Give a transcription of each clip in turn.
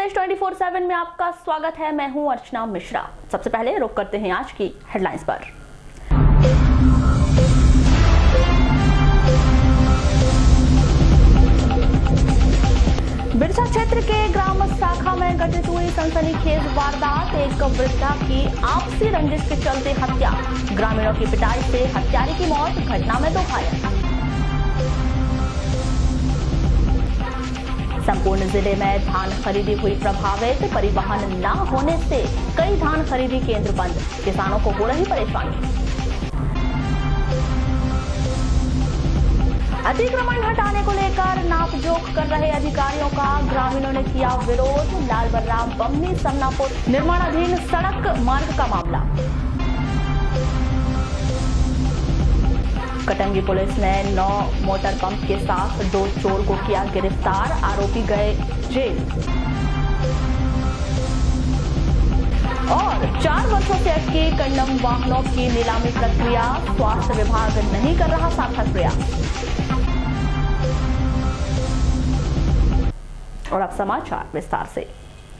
प्रदेश 24/7 में आपका स्वागत है। मैं हूं अर्चना मिश्रा। सबसे पहले रुक करते हैं आज की हेडलाइंस पर। बिरसा क्षेत्र के ग्राम शाखा में घटित हुई सनसनीखेज वारदात। एक वृद्धा की आपसी रंजिश के चलते हत्या, ग्रामीणों की पिटाई से हत्यारे की मौत, घटना में 2 घायल। संपूर्ण जिले में धान खरीदी हुई प्रभावित, परिवहन न होने से कई धान खरीदी केंद्र बंद, किसानों को हो रही परेशानी। अतिक्रमण हटाने को लेकर नापजोख कर रहे अधिकारियों का ग्रामीणों ने किया विरोध। लाल बलराम बम्बनी समनापुर निर्माणाधीन सड़क मार्ग का मामला। कटंगी पुलिस ने 9 मोटर पंप के साथ 2 चोर को किया गिरफ्तार, आरोपी गए जेल। और 4 वर्षों से अटकी कंडम वाहनों की नीलामी प्रक्रिया, स्वास्थ्य विभाग नहीं कर रहा सार्थक प्रयास। और अब समाचार विस्तार से।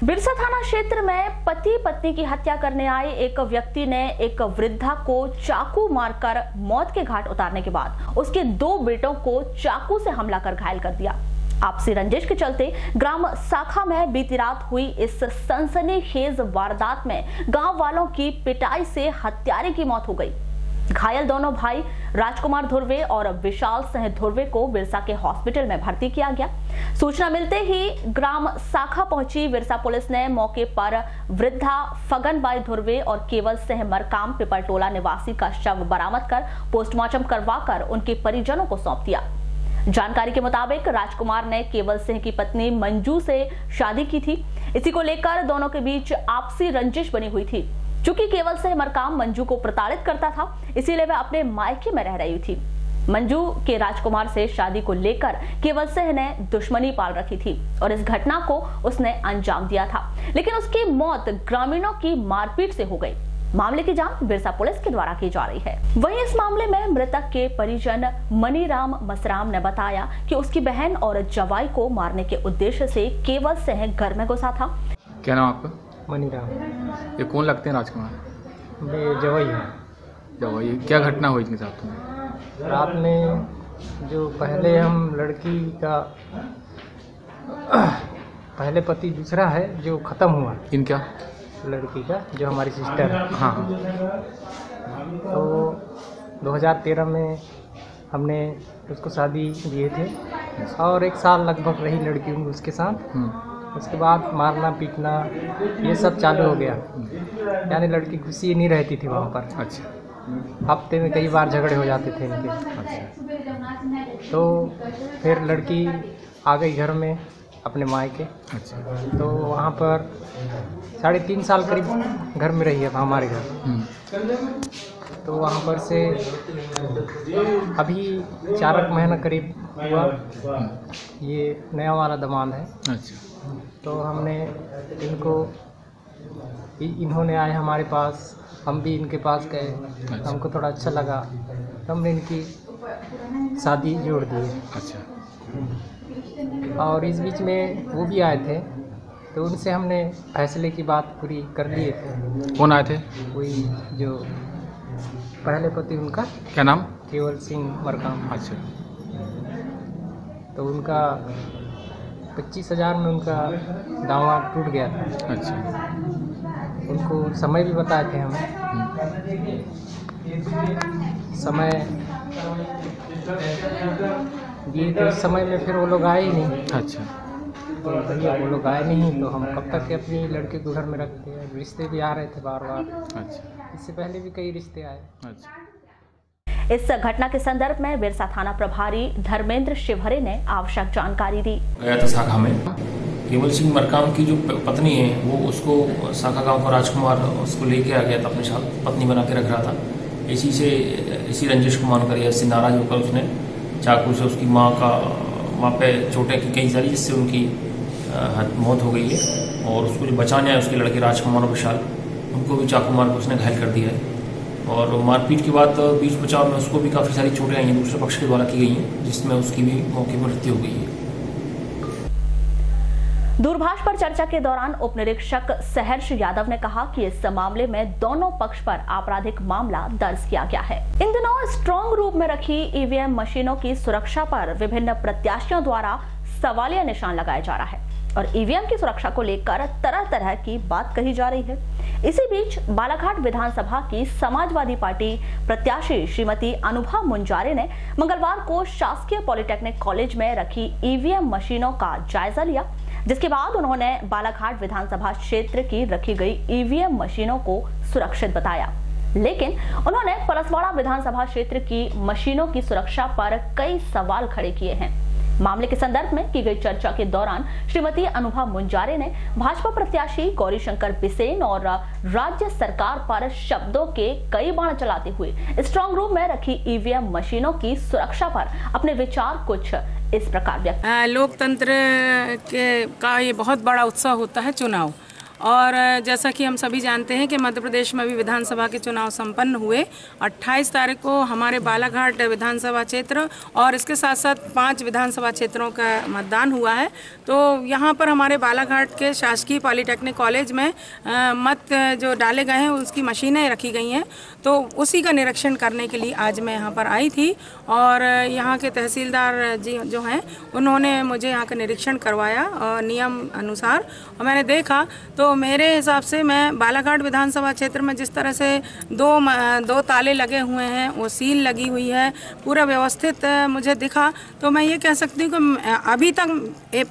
बिरसा थाना क्षेत्र में पति पत्नी की हत्या करने आए एक व्यक्ति ने एक वृद्धा को चाकू मारकर मौत के घाट उतारने के बाद उसके 2 बेटों को चाकू से हमला कर घायल कर दिया। आपसी रंजिश के चलते ग्राम शाखा में बीती रात हुई इस सनसनीखेज वारदात में गांव वालों की पिटाई से हत्यारे की मौत हो गई। घायल दोनों भाई राजकुमार धुर्वे और विशाल सिंह धुर्वे को बिरसा के हॉस्पिटल में भर्ती किया गया। सूचना मिलते ही ग्राम शाखा पहुंची बिरसा पुलिस ने मौके पर वृद्धा फगनबाई धुर्वे और केवल सिंह मरकाम पिपरटोला निवासी का शव बरामद कर पोस्टमार्टम करवाकर उनके परिजनों को सौंप दिया। जानकारी के मुताबिक राजकुमार ने केवल सिंह की पत्नी मंजू से शादी की थी। इसी को लेकर दोनों के बीच आपसी रंजिश बनी हुई थी। चूंकि केवल सिंह मरकाम मंजू को प्रताड़ित करता था, इसीलिए वह अपने मायके में रह रही थी। मंजू के राजकुमार से शादी को लेकर केवल सिंह ने दुश्मनी पाल रखी थी और इस घटना को उसने अंजाम दिया था, लेकिन उसकी मौत ग्रामीणों की मारपीट से हो गई। मामले की जांच बिरसा पुलिस के द्वारा की जा रही है। वहीं इस मामले में मृतक के परिजन मनीराम मसराम ने बताया कि उसकी बहन और जवाई को मारने के उद्देश्य से केवल सिंह घर में घुसा था। क्या नाम आपका? मनीराम। ये कौन लगते हैं राजकुमार? ये जवाई है। जवाई। क्या घटना हुई इनके साथ में? रात में जो पहले हम लड़की का पहले पति दूसरा है जो ख़त्म हुआ, इनका लड़की का जो हमारी सिस्टर है। हाँ। तो 2013 में हमने उसको शादी दिए थे और 1 साल लगभग रही लड़की उसके साथ। उसके बाद मारना पीटना ये सब चालू हो गया, यानी लड़की घुसी नहीं रहती थी वहाँ पर। अच्छा। हफ्ते में कई बार झगड़े हो जाते थे इनके। अच्छा। तो फिर लड़की आ गई घर में अपने मायके। अच्छा। तो वहाँ पर 3.5 साल करीब घर में रही है हमारे घर। तो वहाँ पर से अभी 4 महीना करीब हुआ, ये नया वाला दामाद है। अच्छा। तो हमने इन्होंने आए हमारे पास, हम भी इनके पास गए। अच्छा। हमको थोड़ा अच्छा लगा तो हमने इनकी शादी जोड़ दी। अच्छा। और इस बीच में वो भी आए थे, तो उनसे हमने फैसले की बात पूरी कर लिए थे। कौन आए थे? वही जो पहले पति उनका। क्या नाम? केवल सिंह मरकाम। अच्छा। तो उनका 25,000 में उनका दावा टूट गया था। अच्छा। उनको समय भी बताए थे हम। समय दिए थे, उस समय में फिर वो लोग आए ही नहीं। अच्छा। तो भैया वो लोग आए नहीं तो हम कब तक अपनी लड़के को घर में रखते हैं। रिश्ते भी आ रहे थे बार बार। अच्छा। इससे पहले भी कई रिश्ते आए। अच्छा। इस घटना के संदर्भ में बिरसा थाना प्रभारी धर्मेंद्र शिवहरे ने आवश्यक जानकारी दी। गया था शाखा में, केवल सिंह मरकाम की जो पत्नी है वो उसको शाखा गांव का राजकुमार उसको लेके आ गया था, अपने साथ पत्नी बना के रख रहा था। इसी रंजिश को मानकर या इससे नाराज होकर उसने चाकू से उसकी माँ पे चोटें की कई सारी, जिससे उनकी मौत हो गई है। और उसको जो बचाने आए उसके लड़के राजकुमार और विशाल, उनको भी चाकू मार कर उसने घायल कर दिया है। और मारपीट के बाद बीच बचाव में उसको भी काफ़ी सारी चोटें आई हैं दूसरे पक्ष के द्वारा की गई हैं, जिसमें उसकी भी मौके पर मृत्यु हो गई है। दूरभाष पर चर्चा के दौरान उप निरीक्षक सहर्ष यादव ने कहा कि इस मामले में दोनों पक्ष पर आपराधिक मामला दर्ज किया गया है। इन दिनों स्ट्रांग रूम में रखी ईवीएम मशीनों की सुरक्षा पर विभिन्न प्रत्याशियों द्वारा सवालिया निशान लगाया जा रहा है और ईवीएम की सुरक्षा को लेकर तरह तरह की बात कही जा रही है। इसी बीच बालाघाट विधानसभा की समाजवादी पार्टी प्रत्याशी श्रीमती अनुभा मुंजारे ने मंगलवार को शासकीय पॉलिटेक्निक कॉलेज में रखी ईवीएम मशीनों का जायजा लिया, जिसके बाद उन्होंने बालाघाट विधानसभा क्षेत्र की रखी गई ईवीएम मशीनों को सुरक्षित बताया, लेकिन उन्होंने परसवाड़ा विधानसभा क्षेत्र की मशीनों की सुरक्षा पर कई सवाल खड़े किए हैं। मामले के संदर्भ में की गई चर्चा के दौरान श्रीमती अनुभा मुंजारे ने भाजपा प्रत्याशी गौरीशंकर बिसेन और राज्य सरकार पर शब्दों के कई बाण चलाते हुए स्ट्रांग रूम में रखी ईवीएम मशीनों की सुरक्षा पर अपने विचार कुछ इस प्रकार व्यक्त। लोकतंत्र का ये बहुत बड़ा उत्सव होता है चुनाव, और जैसा कि हम सभी जानते हैं कि मध्य प्रदेश में भी विधानसभा के चुनाव संपन्न हुए। 28 तारीख को हमारे बालाघाट विधानसभा क्षेत्र और इसके साथ साथ 5 विधानसभा क्षेत्रों का मतदान हुआ है। तो यहाँ पर हमारे बालाघाट के शासकीय पॉलिटेक्निक कॉलेज में मत जो डाले गए हैं उसकी मशीनें रखी गई हैं, तो उसी का निरीक्षण करने के लिए आज मैं यहाँ पर आई थी और यहाँ के तहसीलदार जी जो हैं उन्होंने मुझे यहाँ का निरीक्षण करवाया और नियम अनुसार, और मैंने देखा तो मेरे हिसाब से मैं बालाघाट विधानसभा क्षेत्र में जिस तरह से दो ताले लगे हुए हैं, वो सील लगी हुई है, पूरा व्यवस्थित मुझे दिखा, तो मैं ये कह सकती हूँ कि अभी तक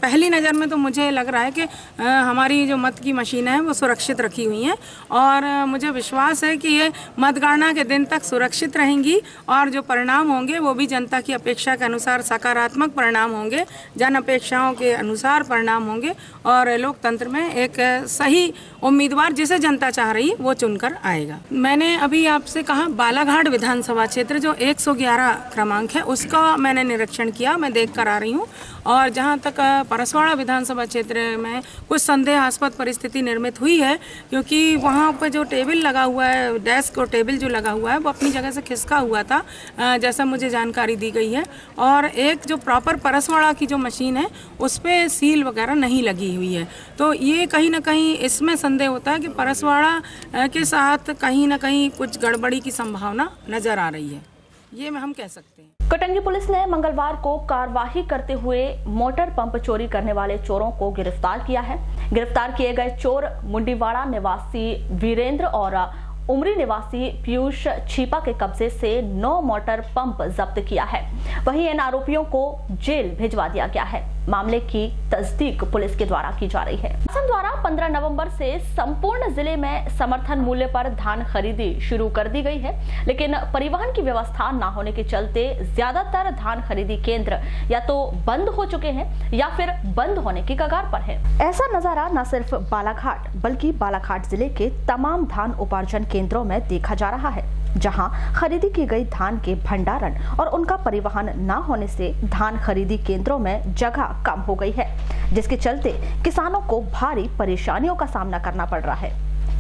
पहली नज़र में तो मुझे लग रहा है कि हमारी जो मत की मशीनें हैं वो सुरक्षित रखी हुई हैं और मुझे विश्वास है कि ये मतगणना के दिन तक सुरक्षित रहेंगी और जो परिणाम होंगे वो भी जनता की अपेक्षा के अनुसार सकारात्मक परिणाम होंगे, जन अपेक्षाओं के अनुसार परिणाम होंगे और लोकतंत्र में एक सही उम्मीदवार जिसे जनता चाह रही है वो चुनकर आएगा। मैंने अभी आपसे कहा बालाघाट विधानसभा क्षेत्र जो 111 क्रमांक है उसका मैंने निरीक्षण किया, मैं देख कर आ रही हूँ। और जहाँ तक परसवाड़ा विधानसभा क्षेत्र में कुछ संदेहास्पद परिस्थिति निर्मित हुई है, क्योंकि वहाँ पर जो टेबल लगा हुआ है, डेस्क और टेबल जो लगा हुआ है वो अपनी जगह से खिसका हुआ था, जैसा मुझे जानकारी दी गई है। और एक जो प्रॉपर परसवाड़ा की जो मशीन है उस पर सील वगैरह नहीं लगी हुई है, तो ये कहीं ना कहीं इसमें संदेह होता है कि परसवाड़ा के साथ कहीं ना कहीं कुछ गड़बड़ी की संभावना नजर आ रही है, ये हम कह सकते हैं। कटंगी पुलिस ने मंगलवार को कार्यवाही करते हुए मोटर पंप चोरी करने वाले चोरों को गिरफ्तार किया है। गिरफ्तार किए गए चोर मुंडीवाड़ा निवासी वीरेंद्र और उमरी निवासी पीयूष छीपा के कब्जे से 9 मोटर पंप जब्त किया है। वहीं इन आरोपियों को जेल भिजवा दिया गया है। मामले की तस्दीक पुलिस के द्वारा की जा रही है। शासन द्वारा 15 नवंबर से संपूर्ण जिले में समर्थन मूल्य पर धान खरीदी शुरू कर दी गई है, लेकिन परिवहन की व्यवस्था न होने के चलते ज्यादातर धान खरीदी केंद्र या तो बंद हो चुके हैं या फिर बंद होने की कगार पर है। ऐसा नजारा न सिर्फ बालाघाट बल्कि बालाघाट जिले के तमाम धान उपार्जन केंद्रों में देखा जा रहा है, जहां खरीदी की गई धान के भंडारण और उनका परिवहन न होने से धान खरीदी केंद्रों में जगह कम हो गई है, जिसके चलते किसानों को भारी परेशानियों का सामना करना पड़ रहा है।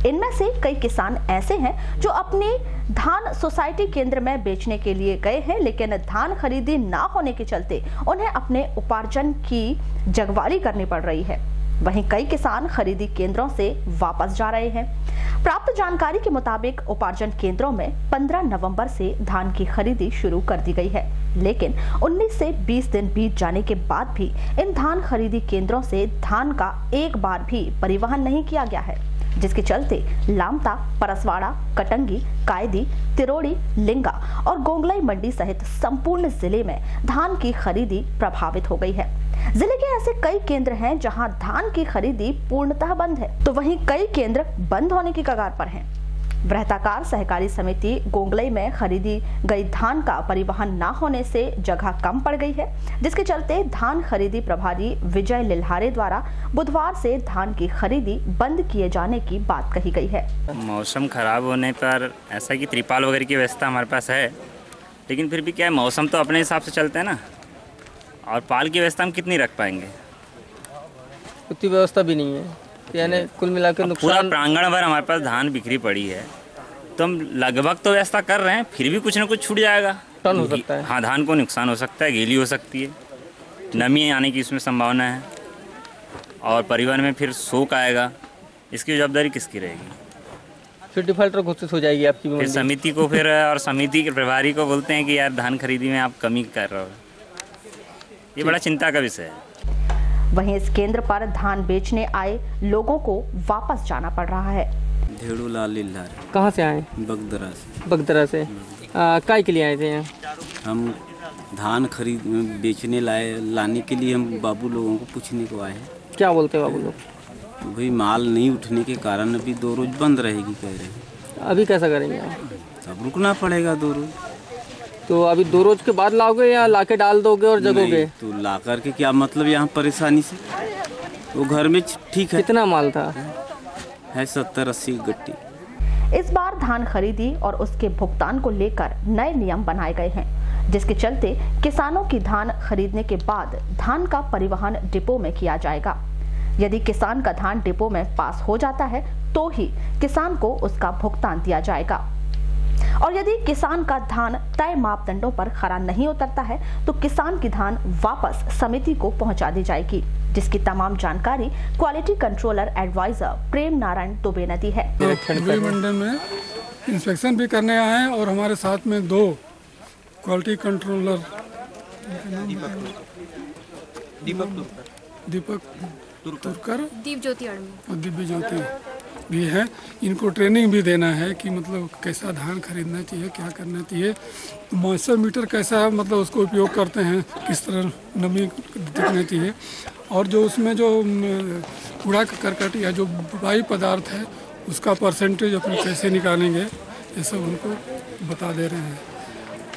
इनमें से कई किसान ऐसे हैं जो अपनी धान सोसाइटी केंद्र में बेचने के लिए गए हैं, लेकिन धान खरीदी न होने के चलते उन्हें अपने उपार्जन की जगवाली करनी पड़ रही है। वहीं कई किसान खरीदी केंद्रों से वापस जा रहे हैं। प्राप्त जानकारी के मुताबिक उपार्जन केंद्रों में 15 नवंबर से धान की खरीदी शुरू कर दी गई है, लेकिन 19 से 20 दिन बीत जाने के बाद भी इन धान खरीदी केंद्रों से धान का एक बार भी परिवहन नहीं किया गया है, जिसके चलते लामता, परसवाड़ा, कटंगी, कायदी, तिरोड़ी, लिंगा और गोंगलाई मंडी सहित संपूर्ण जिले में धान की खरीदी प्रभावित हो गई है। जिले के ऐसे कई केंद्र हैं जहां धान की खरीदी पूर्णतः बंद है, तो वहीं कई केंद्र बंद होने की कगार पर हैं। वृहताकार सहकारी समिति गोंगलई में खरीदी गई धान का परिवहन न होने से जगह कम पड़ गई है, जिसके चलते धान खरीदी प्रभारी विजय लिल्हारे द्वारा बुधवार से धान की खरीदी बंद किए जाने की बात कही गई है। मौसम खराब होने पर ऐसा कि त्रिपाल वगैरह की व्यवस्था हमारे पास है, लेकिन फिर भी क्या है, मौसम तो अपने हिसाब से चलते हैं ना, और पाल की व्यवस्था हम कितनी रख पाएंगे, उतनी व्यवस्था भी नहीं है, यानी कुल मिलाकर पूरा प्रांगण भर हमारे पास धान बिखरी पड़ी है, तो हम लगभग तो व्यवस्था कर रहे हैं, फिर भी कुछ ना कुछ छूट जाएगा, नुकसान हो सकता है। हाँ, धान को नुकसान हो सकता है, गीली हो सकती है, नमी आने की इसमें संभावना है, और परिवहन में फिर शोक आएगा, इसकी जवाबदारी किसकी रहेगी? फिर डिफॉल्टर घोषित हो जाएगी आपकी फिर समिति को फिर और समिति के प्रभारी को बोलते हैं कि यार धान खरीदी में आप कमी कर रहे हो। ये बड़ा चिंता का विषय है। वहीं इस केंद्र पर धान बेचने आए लोगों को वापस जाना पड़ रहा है। धेड़ू लाल लिल्लार। कहाँ से आए? बगदरा से। बगदरा से काय के लिए आए थे यहाँ? हम धान खरीद बेचने लाने के लिए हम बाबू लोगों को पूछने को आए हैं। क्या बोलते हैं बाबू लोग? भाई माल नहीं उठने के कारण अभी 2 रोज बंद रहेगी कह रहे हैं। अभी कैसा करेंगे आप? अब रुकना पड़ेगा 2 रोज। तो अभी 2 रोज के बाद लाओगे या लाके डाल दोगे और जगोगे? तो ला करके क्या मतलब यहाँ परेशानी से, वो घर में ठीक है। कितना माल था? है 70-80 गट्टी। इस बार धान खरीदी और उसके भुगतान को लेकर नए नियम बनाए गए हैं, जिसके चलते किसानों की धान खरीदने के बाद धान का परिवहन डिपो में किया जाएगा। यदि किसान का धान डिपो में पास हो जाता है तो ही किसान को उसका भुगतान दिया जाएगा, और यदि किसान का धान तय मापदंडों पर खरा नहीं उतरता है तो किसान की धान वापस समिति को पहुंचा दी जाएगी, जिसकी तमाम जानकारी क्वालिटी कंट्रोलर एडवाइजर प्रेम नारायण दुबे ने दी है। मंडल में इंस्पेक्शन भी करने आए हैं और हमारे साथ में 2 क्वालिटी कंट्रोलर दीपक तुरकर, दीप ज्योति अड़मी और दिव्य ज्योति भी है। इनको ट्रेनिंग भी देना है कि मतलब कैसा धान खरीदना चाहिए, क्या करना चाहिए, मॉइस्चर मीटर कैसा मतलब उसको उपयोग करते हैं, किस तरह नमी दिखना चाहिए, और जो उसमें जो कूड़ा करकट या जो वायु पदार्थ है उसका परसेंटेज अपन कैसे निकालेंगे, ये सब उनको बता दे रहे हैं।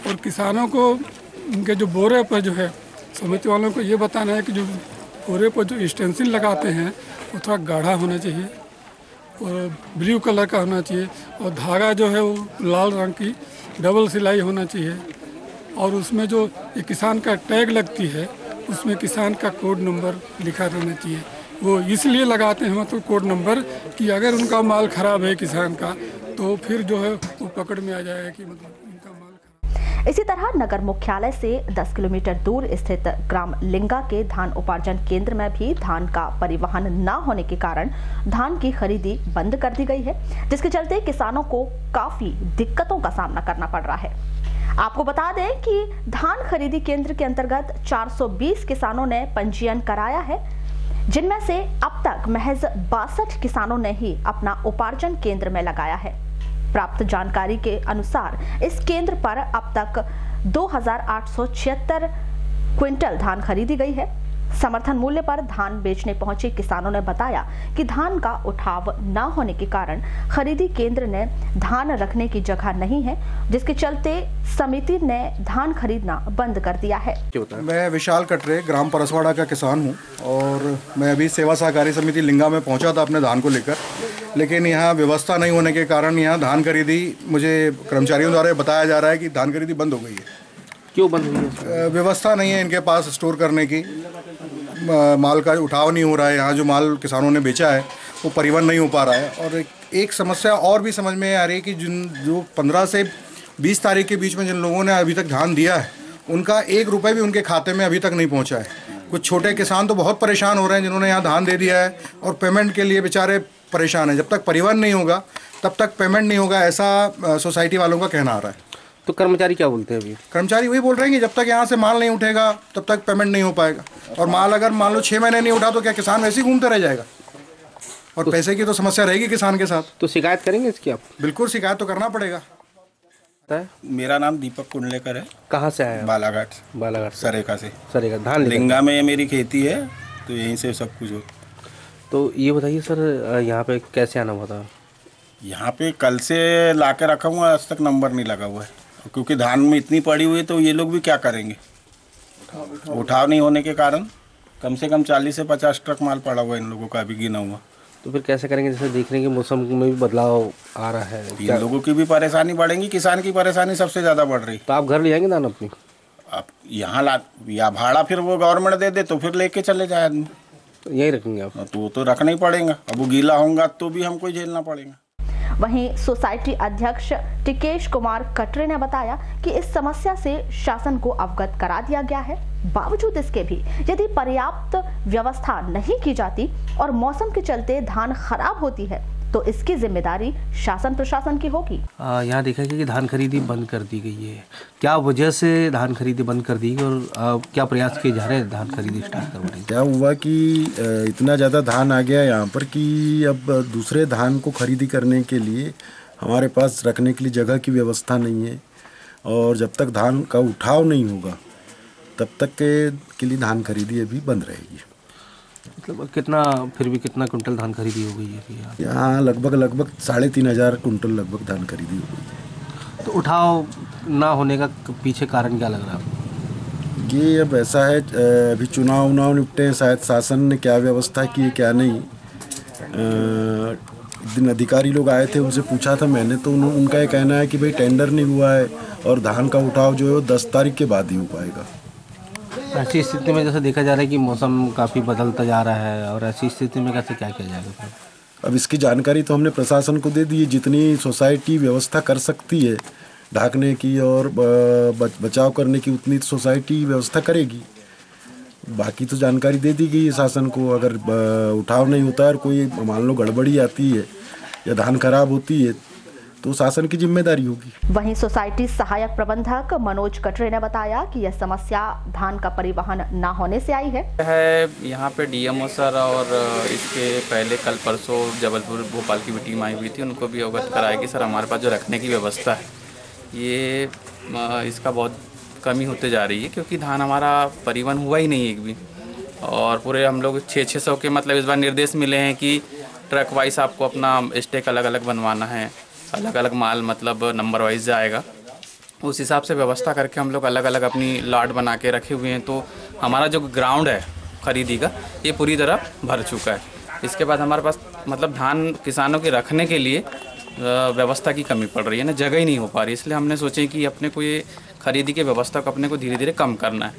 और किसानों को उनके जो बोरे पर जो है, समिति वालों को ये बताना है कि जो बोरे पर जो स्टेंसिल लगाते हैं वो थोड़ा गाढ़ा होना चाहिए और ब्लू कलर का होना चाहिए, और धागा जो है वो लाल रंग की डबल सिलाई होना चाहिए, और उसमें जो ये किसान का टैग लगती है उसमें किसान का कोड नंबर लिखा रहना चाहिए। वो इसलिए लगाते हैं मतलब कोड नंबर कि अगर उनका माल खराब है किसान का तो फिर जो है वो पकड़ में आ जाएगा कि मतलब उनका माल खराब। इसी तरह नगर मुख्यालय से 10 किलोमीटर दूर स्थित ग्राम लिंगा के धान उपार्जन केंद्र में भी धान का परिवहन न होने के कारण धान की खरीदी बंद कर दी गई है, जिसके चलते किसानों को काफी दिक्कतों का सामना करना पड़ रहा है। आपको बता दें कि धान खरीदी केंद्र के अंतर्गत 420 किसानों ने पंजीयन कराया है, जिनमें से अब तक महज 62 किसानों ने ही अपना उपार्जन केंद्र में लगाया है। प्राप्त जानकारी के अनुसार इस केंद्र पर अब तक 2876 क्विंटल धान खरीदी गई है। समर्थन मूल्य पर धान बेचने पहुंचे किसानों ने बताया कि धान का उठाव न होने के कारण खरीदी केंद्र ने धान रखने की जगह नहीं है, जिसके चलते समिति ने धान खरीदना बंद कर दिया है। मैं विशाल कटरे ग्राम परसवाड़ा का किसान हूं और मैं अभी सेवा सहकारी समिति लिंगा में पहुंचा था अपने धान को लेकर, लेकिन यहाँ व्यवस्था नहीं होने के कारण यहाँ धान खरीदी मुझे कर्मचारियों द्वारा बताया जा रहा है कि धान खरीदी बंद हो गई है। क्यों बंद हुई है? व्यवस्था नहीं है इनके पास स्टोर करने की, माल का उठाव नहीं हो रहा है। यहाँ जो माल किसानों ने बेचा है वो परिवहन नहीं हो पा रहा है। और एक समस्या और भी समझ में आ रही है कि जो 15 से 20 तारीख के बीच में जिन लोगों ने अभी तक धान दिया है उनका 1 रुपये भी उनके खाते में अभी तक नहीं पहुँचा है। कुछ छोटे किसान तो बहुत परेशान हो रहे हैं जिन्होंने यहाँ धान दे दिया है और पेमेंट के लिए बेचारे परेशान हैं। जब तक परिवहन नहीं होगा तब तक पेमेंट नहीं होगा, ऐसा सोसाइटी वालों का कहना आ रहा है। तो कर्मचारी क्या बोलते हैं? अभी कर्मचारी वही बोल रहे हैं कि जब तक यहाँ से माल नहीं उठेगा तब तक पेमेंट नहीं हो पाएगा, और माल अगर मान लो 6 महीने नहीं उठा तो क्या किसान वैसे ही घूमते रह जाएगा, और तो पैसे की तो समस्या रहेगी किसान के साथ। तो शिकायत करेंगे इसकी आप? बिल्कुल शिकायत तो करना पड़ेगा। मेरा नाम दीपक कुंडलेकर है। कहाँ से आया? बालाघाट सरेका से। सरेका धान लिंगा में मेरी खेती है तो यहीं से सब कुछ हो। तो ये बताइए सर, यहाँ पे कैसे आना हुआ था? यहाँ पे कल से ला के रखा हुआ, आज तक नंबर नहीं लगा हुआ है, क्योंकि धान में इतनी पड़ी हुई है तो ये लोग भी क्या करेंगे। उठाव नहीं होने के कारण कम से कम 40 से 50 ट्रक माल पड़ा हुआ है इन लोगों का अभी गिना हुआ। तो फिर कैसे करेंगे? जैसे देख रहे हैं कि मौसम में भी बदलाव आ रहा है, इन लोगों की भी परेशानी बढ़ेगी, किसान की परेशानी सबसे ज़्यादा बढ़ रही। तो आप घर ले जाएंगे धान अपनी? आप यहाँ ला या भाड़ा फिर वो गवर्नमेंट दे दे तो फिर लेके चले जाए आदमी। तो यही रखेंगे आप? तो वो तो रखना ही पड़ेगा, अब वो गीला होगा तो भी हमको झेलना पड़ेगा। वहीं सोसाइटी अध्यक्ष टिकेश कुमार कटरे ने बताया कि इस समस्या से शासन को अवगत करा दिया गया है। बावजूद इसके भी यदि पर्याप्त व्यवस्था नहीं की जाती और मौसम के चलते धान खराब होती है तो इसकी जिम्मेदारी शासन प्रशासन की होगी। यहाँ देखा गया कि धान खरीदी बंद कर दी गई है। क्या वजह से धान खरीदी बंद कर दी और क्या प्रयास किए जा रहे हैं धान खरीदी स्टार्ट करवाने? क्या हुआ कि इतना ज़्यादा धान आ गया यहाँ पर कि अब दूसरे धान को खरीदी करने के लिए हमारे पास रखने के लिए जगह की व्यवस्था नहीं है और जब तक धान का उठाव नहीं होगा तब तक के लिए धान खरीदी अभी बंद रहेगी। मतलब कितना फिर भी कितना कुंटल धान खरीदी हो गई है यहाँ? लगभग 3,500 कुंटल लगभग धान खरीदी हो गई। तो उठाव ना होने का पीछे कारण क्या लग रहा है आपको? ये अब ऐसा है, अभी चुनाव निपटे हैं, शायद शासन ने क्या व्यवस्था की है क्या नहीं। एक दिन अधिकारी लोग आए थे, उनसे पूछा था मैंने, तो उनका ये कहना है कि भाई टेंडर नहीं हुआ है और धान का उठाव जो है वो 10 तारीख के बाद ही हो पाएगा। ऐसी स्थिति में जैसे देखा जा रहा है कि मौसम काफ़ी बदलता जा रहा है और ऐसी स्थिति में कैसे क्या किया जाएगा? अब इसकी जानकारी तो हमने प्रशासन को दे दी है। जितनी सोसाइटी व्यवस्था कर सकती है ढाकने की और बचाव करने की उतनी सोसाइटी व्यवस्था करेगी। बाकी तो जानकारी दे दी गई है शासन को। अगर उठाव नहीं होता है और कोई मान लो गड़बड़ी आती है या धान खराब होती है तो शासन की जिम्मेदारी होगी। वहीं सोसाइटी सहायक प्रबंधक मनोज कटरे ने बताया कि यह समस्या धान का परिवहन न होने से आई है। यहाँ पे डीएमओ सर और इसके पहले कल परसों जबलपुर भोपाल की भी टीम आई हुई थी, उनको भी अवगत कराया कि सर हमारे पास जो रखने की व्यवस्था है ये इसका बहुत कमी होते जा रही है, क्योंकि धान हमारा परिवहन हुआ ही नहीं एक भी। और पूरे हम लोग 600 के मतलब इस बार निर्देश मिले हैं कि ट्रक वाइज आपको अपना स्टेक अलग अलग बनवाना है, अलग अलग माल मतलब नंबर वाइज जाएगा। उस हिसाब से व्यवस्था करके हम लोग अलग अलग अपनी लाट बना के रखे हुए हैं। तो हमारा जो ग्राउंड है खरीदी का ये पूरी तरह भर चुका है। इसके बाद हमारे पास मतलब धान किसानों के रखने के लिए व्यवस्था की कमी पड़ रही है ना, जगह ही नहीं हो पा रही। इसलिए हमने सोचे कि अपने को ये खरीदी की व्यवस्था को अपने को धीरे धीरे कम करना है,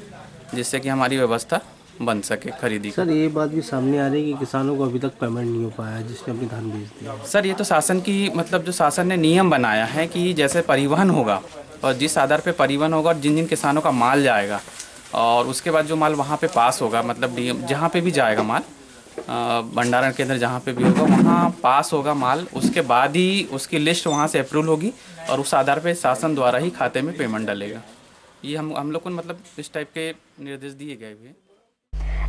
जिससे कि हमारी व्यवस्था बन सके खरीदी। सर ये बात भी सामने आ रही है कि किसानों को अभी तक पेमेंट नहीं हो पाया है जिसने अपनी धान बेच दिया। सर ये तो शासन की मतलब जो शासन ने नियम बनाया है कि जैसे परिवहन होगा और जिस आधार पे परिवहन होगा और जिन जिन किसानों का माल जाएगा और उसके बाद जो माल वहाँ पे पास होगा, मतलब डीएम जहाँ पे भी जाएगा माल, भंडारण केंद्र जहाँ पे भी होगा वहाँ पास होगा माल, उसके बाद ही उसकी लिस्ट वहाँ से अप्रूवल होगी और उस आधार पे शासन द्वारा ही खाते में पेमेंट डलेगा। ये हम लोग को मतलब इस टाइप के निर्देश दिए गए हुए।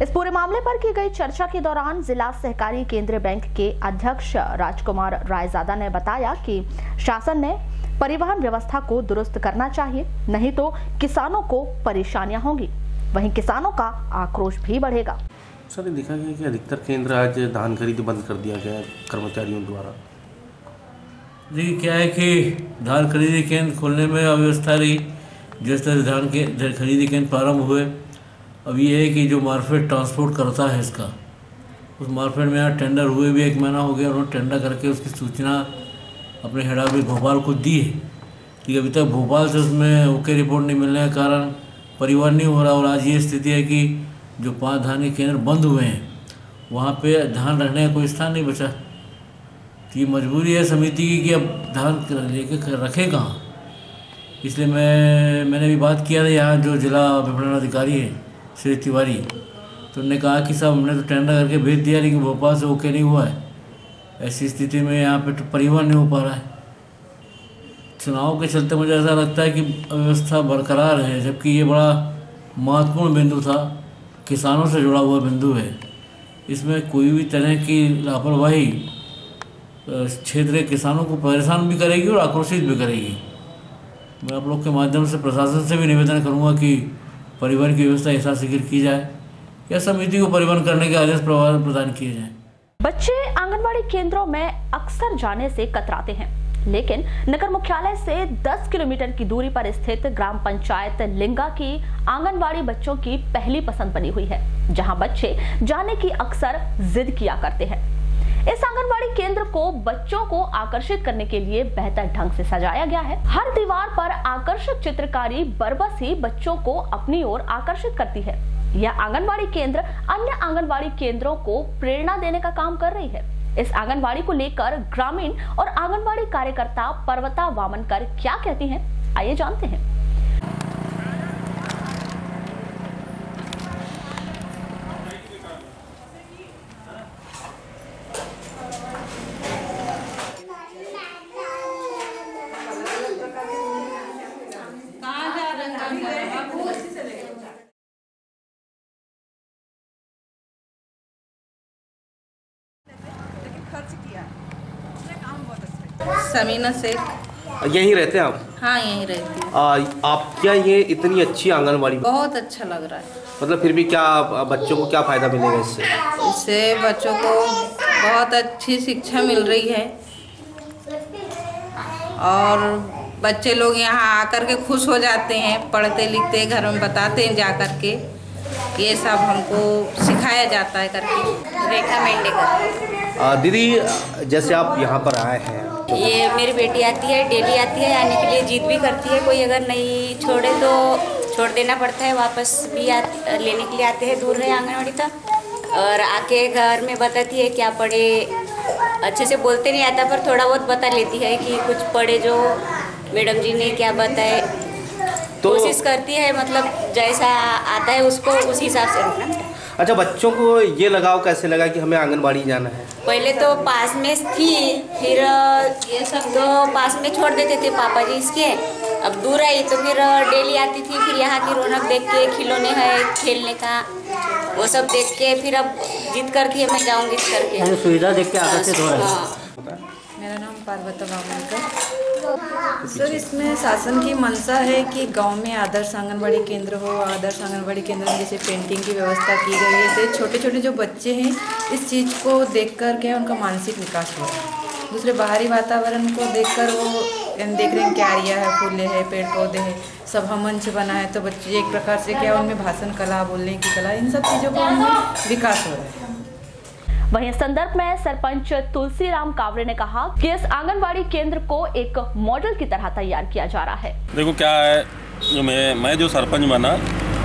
इस पूरे मामले पर की गई चर्चा के दौरान जिला सहकारी केंद्रीय बैंक के अध्यक्ष राजकुमार रायजादा ने बताया कि शासन ने परिवहन व्यवस्था को दुरुस्त करना चाहिए, नहीं तो किसानों को परेशानियां होंगी। वहीं किसानों का आक्रोश भी बढ़ेगा। सर देखा गया कि अधिकतर केंद्र आज धान खरीदी बंद कर दिया गया कर्मचारियों द्वारा। देखिए क्या है कि धान खरीदी केंद्र खोलने में अव्यवस्था रही। जिस तरह धान के खरीदी केंद्र प्रारंभ हुए, अब ये है कि जो मार्केट ट्रांसपोर्ट करता है इसका, उस मार्केट में यहाँ टेंडर हुए भी 1 महीना हो गया, उन्होंने टेंडर करके उसकी सूचना अपने हेड ऑफिस भोपाल को दी है। ठीक है, अभी तक भोपाल से उसमें ओके रिपोर्ट नहीं मिलने के कारण परिवहन नहीं हो रहा। और आज ये स्थिति है कि जो 5 धान के केंद्र बंद हुए हैं वहाँ पे धान रखने का कोई स्थान नहीं बचा। तो ये मजबूरी है समिति की कि अब धान लेके रखे कहाँ। इसलिए मैंने भी बात किया था यहाँ जो जिला विपणन अधिकारी है श्री तिवारी, तो उन्होंने कहा कि साहब हमने तो टेंडर करके भेज दिया लेकिन भोपाल से ओके नहीं हुआ है। ऐसी स्थिति में यहाँ पे तो परिवहन नहीं हो पा रहा है। चुनाव के चलते मुझे ऐसा लगता है कि अव्यवस्था बरकरार है, जबकि ये बड़ा महत्वपूर्ण बिंदु था, किसानों से जुड़ा हुआ बिंदु है। इसमें कोई भी तरह की लापरवाही क्षेत्र के किसानों को परेशान भी करेगी और आक्रोशित भी करेगी। मैं आप लोग के माध्यम से प्रशासन से भी निवेदन करूंगा कि परिवहन की व्यवस्था ऐसा शीघ्र की जाए या समिति को परिवहन करने के आदेश प्रदान किए जाएं। बच्चे आंगनबाड़ी केंद्रों में अक्सर जाने से कतराते हैं, लेकिन नगर मुख्यालय से 10 किलोमीटर की दूरी पर स्थित ग्राम पंचायत लिंगा की आंगनबाड़ी बच्चों की पहली पसंद बनी हुई है, जहां बच्चे जाने की अक्सर जिद किया करते हैं। इस आंगनबाड़ी केंद्र को बच्चों को आकर्षित करने के लिए बेहतर ढंग से सजाया गया है। हर दीवार पर आकर्षक चित्रकारी बरबस ही बच्चों को अपनी ओर आकर्षित करती है। यह आंगनबाड़ी केंद्र अन्य आंगनबाड़ी केंद्रों को प्रेरणा देने का काम कर रही है। इस आंगनबाड़ी को लेकर ग्रामीण और आंगनबाड़ी कार्यकर्ता पर्वता वामनकर क्या कहती हैं, आइए जानते हैं। समीना शेख। यहीं रहते हैं आप? हाँ, यहीं रहती हूँ। आप क्या ये इतनी अच्छी आंगनबाड़ी, बहुत अच्छा लग रहा है। मतलब फिर भी क्या बच्चों को क्या फायदा मिलेगा इससे? इससे बच्चों को बहुत अच्छी शिक्षा मिल रही है और बच्चे लोग यहाँ आकर के खुश हो जाते हैं, पढ़ते लिखते घर में बताते हैं जा कर के, ये सब हमको सिखाया जाता है करके। रेखा मेंडेकर। दीदी, जैसे आप यहाँ पर आए हैं, ये मेरी बेटी आती है, डेली आती है, आने के लिए जिद भी करती है। कोई अगर नहीं छोड़े तो छोड़ देना पड़ता है, वापस भी लेने के लिए आते हैं, दूर है आंगनवाड़ी तक, और आके घर में बताती है क्या पढ़े। अच्छे से बोलते नहीं आता पर थोड़ा बहुत बता लेती है कि कुछ पढ़े जो मैडम जी ने क्या बताए। तो कोशिश करती है, मतलब जैसा आता है उसको उसी हिसाब से रखना। अच्छा, बच्चों को ये लगाव कैसे लगा कि हमें आंगनबाड़ी जाना है? पहले तो पास में थी, फिर ये सब तो पास में छोड़ देते थे पापा जी इसके। अब दूर आई तो फिर डेली आती थी, फिर यहाँ की रौनक देख के, खिलौने है खेलने का, वो सब देख के फिर अब जिद करती है मैं जाऊँगी करके। सुविधा देख के आकर्षित हो रहा है। मेरा नाम पर्वता वामनकर। सर, इसमें शासन की मंशा है कि गांव में आदर्श आंगनबाड़ी केंद्र हो। आदर्श आंगनबाड़ी केंद्र में जैसे पेंटिंग की व्यवस्था की गई है, तो छोटे छोटे जो बच्चे हैं इस चीज़ को देख कर के उनका मानसिक विकास हो रहा है। दूसरे बाहरी वातावरण को देखकर वो देख रहे हैं क्यारियाँ है, फूले है, पेड़ पौधे हैं, सभा मंच बना है, तो बच्चे एक प्रकार से क्या उनमें भाषण कला, बोलने की कला, इन सब चीज़ों का उनमें विकास हो रहा है। वहीं इस संदर्भ में सरपंच तुलसीराम कावरे ने कहा कि इस आंगनबाड़ी केंद्र को एक मॉडल की तरह तैयार किया जा रहा है। देखो क्या है, जो मैं जो सरपंच बना,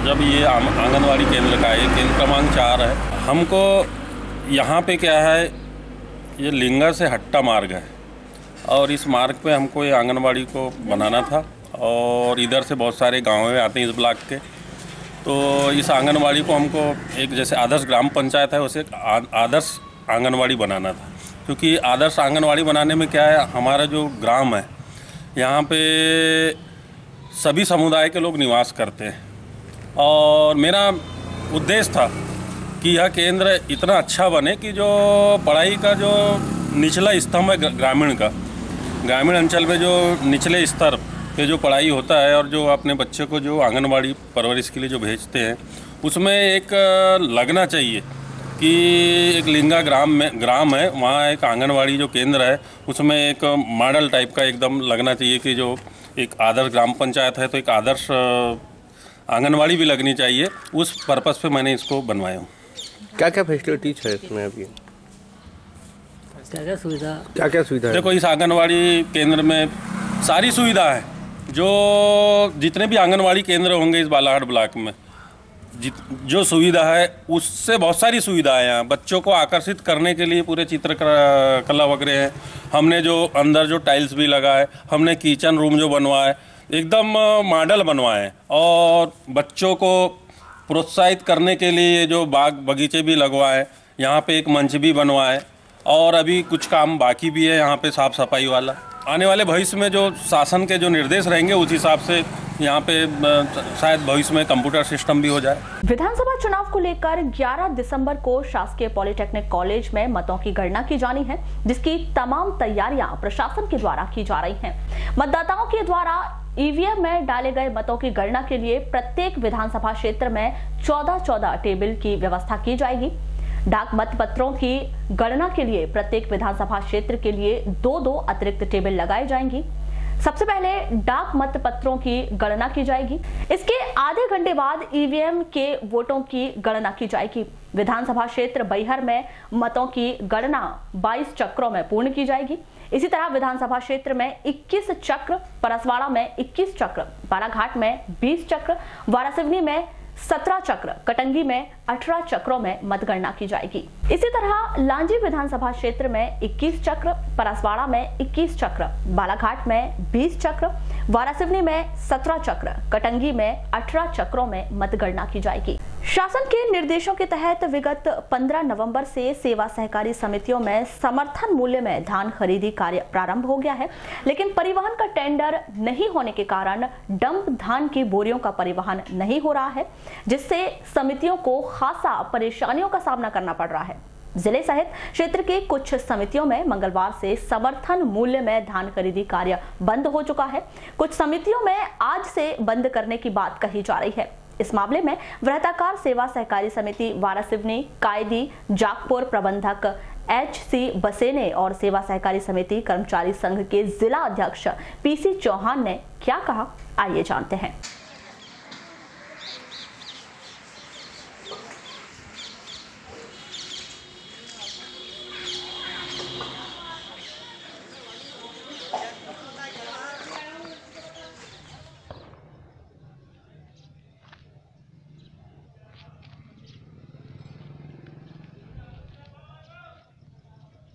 जब ये आंगनबाड़ी केंद्र का है, केंद्र क्रमांक 4 है, हमको यहाँ पे क्या है, ये लिंगा से हट्टा मार्ग है और इस मार्ग पे हमको ये आंगनबाड़ी को बनाना था और इधर से बहुत सारे गाँव आते हैं इस ब्लॉक के। तो इस आंगनबाड़ी को हमको एक जैसे आदर्श ग्राम पंचायत है उसे आदर्श आंगनबाड़ी बनाना था, क्योंकि आदर्श आंगनबाड़ी बनाने में क्या है, हमारा जो ग्राम है यहाँ पे सभी समुदाय के लोग निवास करते हैं और मेरा उद्देश्य था कि यह केंद्र इतना अच्छा बने कि जो पढ़ाई का जो निचला स्तंभ है ग्रामीण अंचल में जो निचले स्तर पे जो पढ़ाई होता है और जो अपने बच्चे को जो आंगनबाड़ी परवरिश के लिए जो भेजते हैं, उसमें एक लगना चाहिए कि एक लिंगा ग्राम है, वहाँ एक आंगनबाड़ी जो केंद्र है उसमें एक मॉडल टाइप का एकदम लगना चाहिए कि जो एक आदर्श ग्राम पंचायत है तो एक आदर्श आंगनबाड़ी भी लगनी चाहिए। उस पर्पज़ पे मैंने इसको बनवाया हूँ। क्या क्या फैसिलिटीज है इसमें अभी? क्या क्या सुविधा है? देखो, इस आंगनबाड़ी केंद्र में सारी सुविधा है, जो जितने भी आंगनबाड़ी केंद्र होंगे इस बालाघाट ब्लॉक में, जो सुविधा है उससे बहुत सारी सुविधा है। यहाँ बच्चों को आकर्षित करने के लिए पूरे चित्रकला वगैरह हैं। हमने जो अंदर जो टाइल्स भी लगाए, हमने किचन रूम जो बनवाए एकदम मॉडल बनवाए और बच्चों को प्रोत्साहित करने के लिए जो बाग बगीचे भी लगवाए, यहाँ पे एक मंच भी बनवाए और अभी कुछ काम बाकी भी है यहाँ पे साफ सफाई वाला। आने वाले भविष्य में जो शासन के जो निर्देश रहेंगे उस हिसाब से यहाँ पे शायद भविष्य में कंप्यूटर सिस्टम भी हो जाए। विधानसभा चुनाव को लेकर 11 दिसंबर को शासकीय पॉलिटेक्निक कॉलेज में मतों की गणना की जानी है, जिसकी तमाम तैयारियां प्रशासन के द्वारा की जा रही हैं। मतदाताओं के द्वारा ईवीएम में डाले गए मतों की गणना के लिए प्रत्येक विधानसभा क्षेत्र में 14-14 टेबल की व्यवस्था की जाएगी। डाक मतपत्रों की गणना के लिए प्रत्येक विधानसभा क्षेत्र के लिए 2-2 अतिरिक्त टेबल लगाई जाएंगी। सबसे पहले डाक मतपत्रों की गणना की जाएगी, इसके आधे घंटे बाद ईवीएम के वोटों की गणना की जाएगी। विधानसभा क्षेत्र बैहर में मतों की गणना 22 चक्रों में पूर्ण की जाएगी। इसी तरह विधानसभा क्षेत्र में 21 चक्र, परसवाड़ा में 21 चक्र, बालाघाट में 20 चक्र, वारासिवनी में 17 चक्र, कटंगी में 18 चक्रों में मतगणना की जाएगी। इसी तरह लांजी विधानसभा क्षेत्र में 21 चक्र, परसवाड़ा में 21 चक्र, बालाघाट में 20 चक्र, वारासिवनी में 17 चक्र, कटंगी में 18 चक्रों में मतगणना की जाएगी। शासन के निर्देशों के तहत विगत 15 नवंबर से सेवा सहकारी समितियों में समर्थन मूल्य में धान खरीदी कार्य प्रारंभ हो गया है, लेकिन परिवहन का टेंडर नहीं होने के कारण डंप धान की बोरियों का परिवहन नहीं हो रहा है, जिससे समितियों को खासा परेशानियों का सामना करना पड़ रहा है। जिले सहित क्षेत्र के कुछ समितियों में मंगलवार से समर्थन मूल्य में धान खरीदी कार्य बंद हो चुका है। कुछ समितियों में आज से बंद करने की बात कही जा रही है। इस मामले में वृत्ताकार सेवा सहकारी समिति वारासिवनी, कायदी, जागपुर प्रबंधक HC बसेने और सेवा सहकारी समिति कर्मचारी संघ के जिला अध्यक्ष PC चौहान ने क्या कहा, आइए जानते हैं।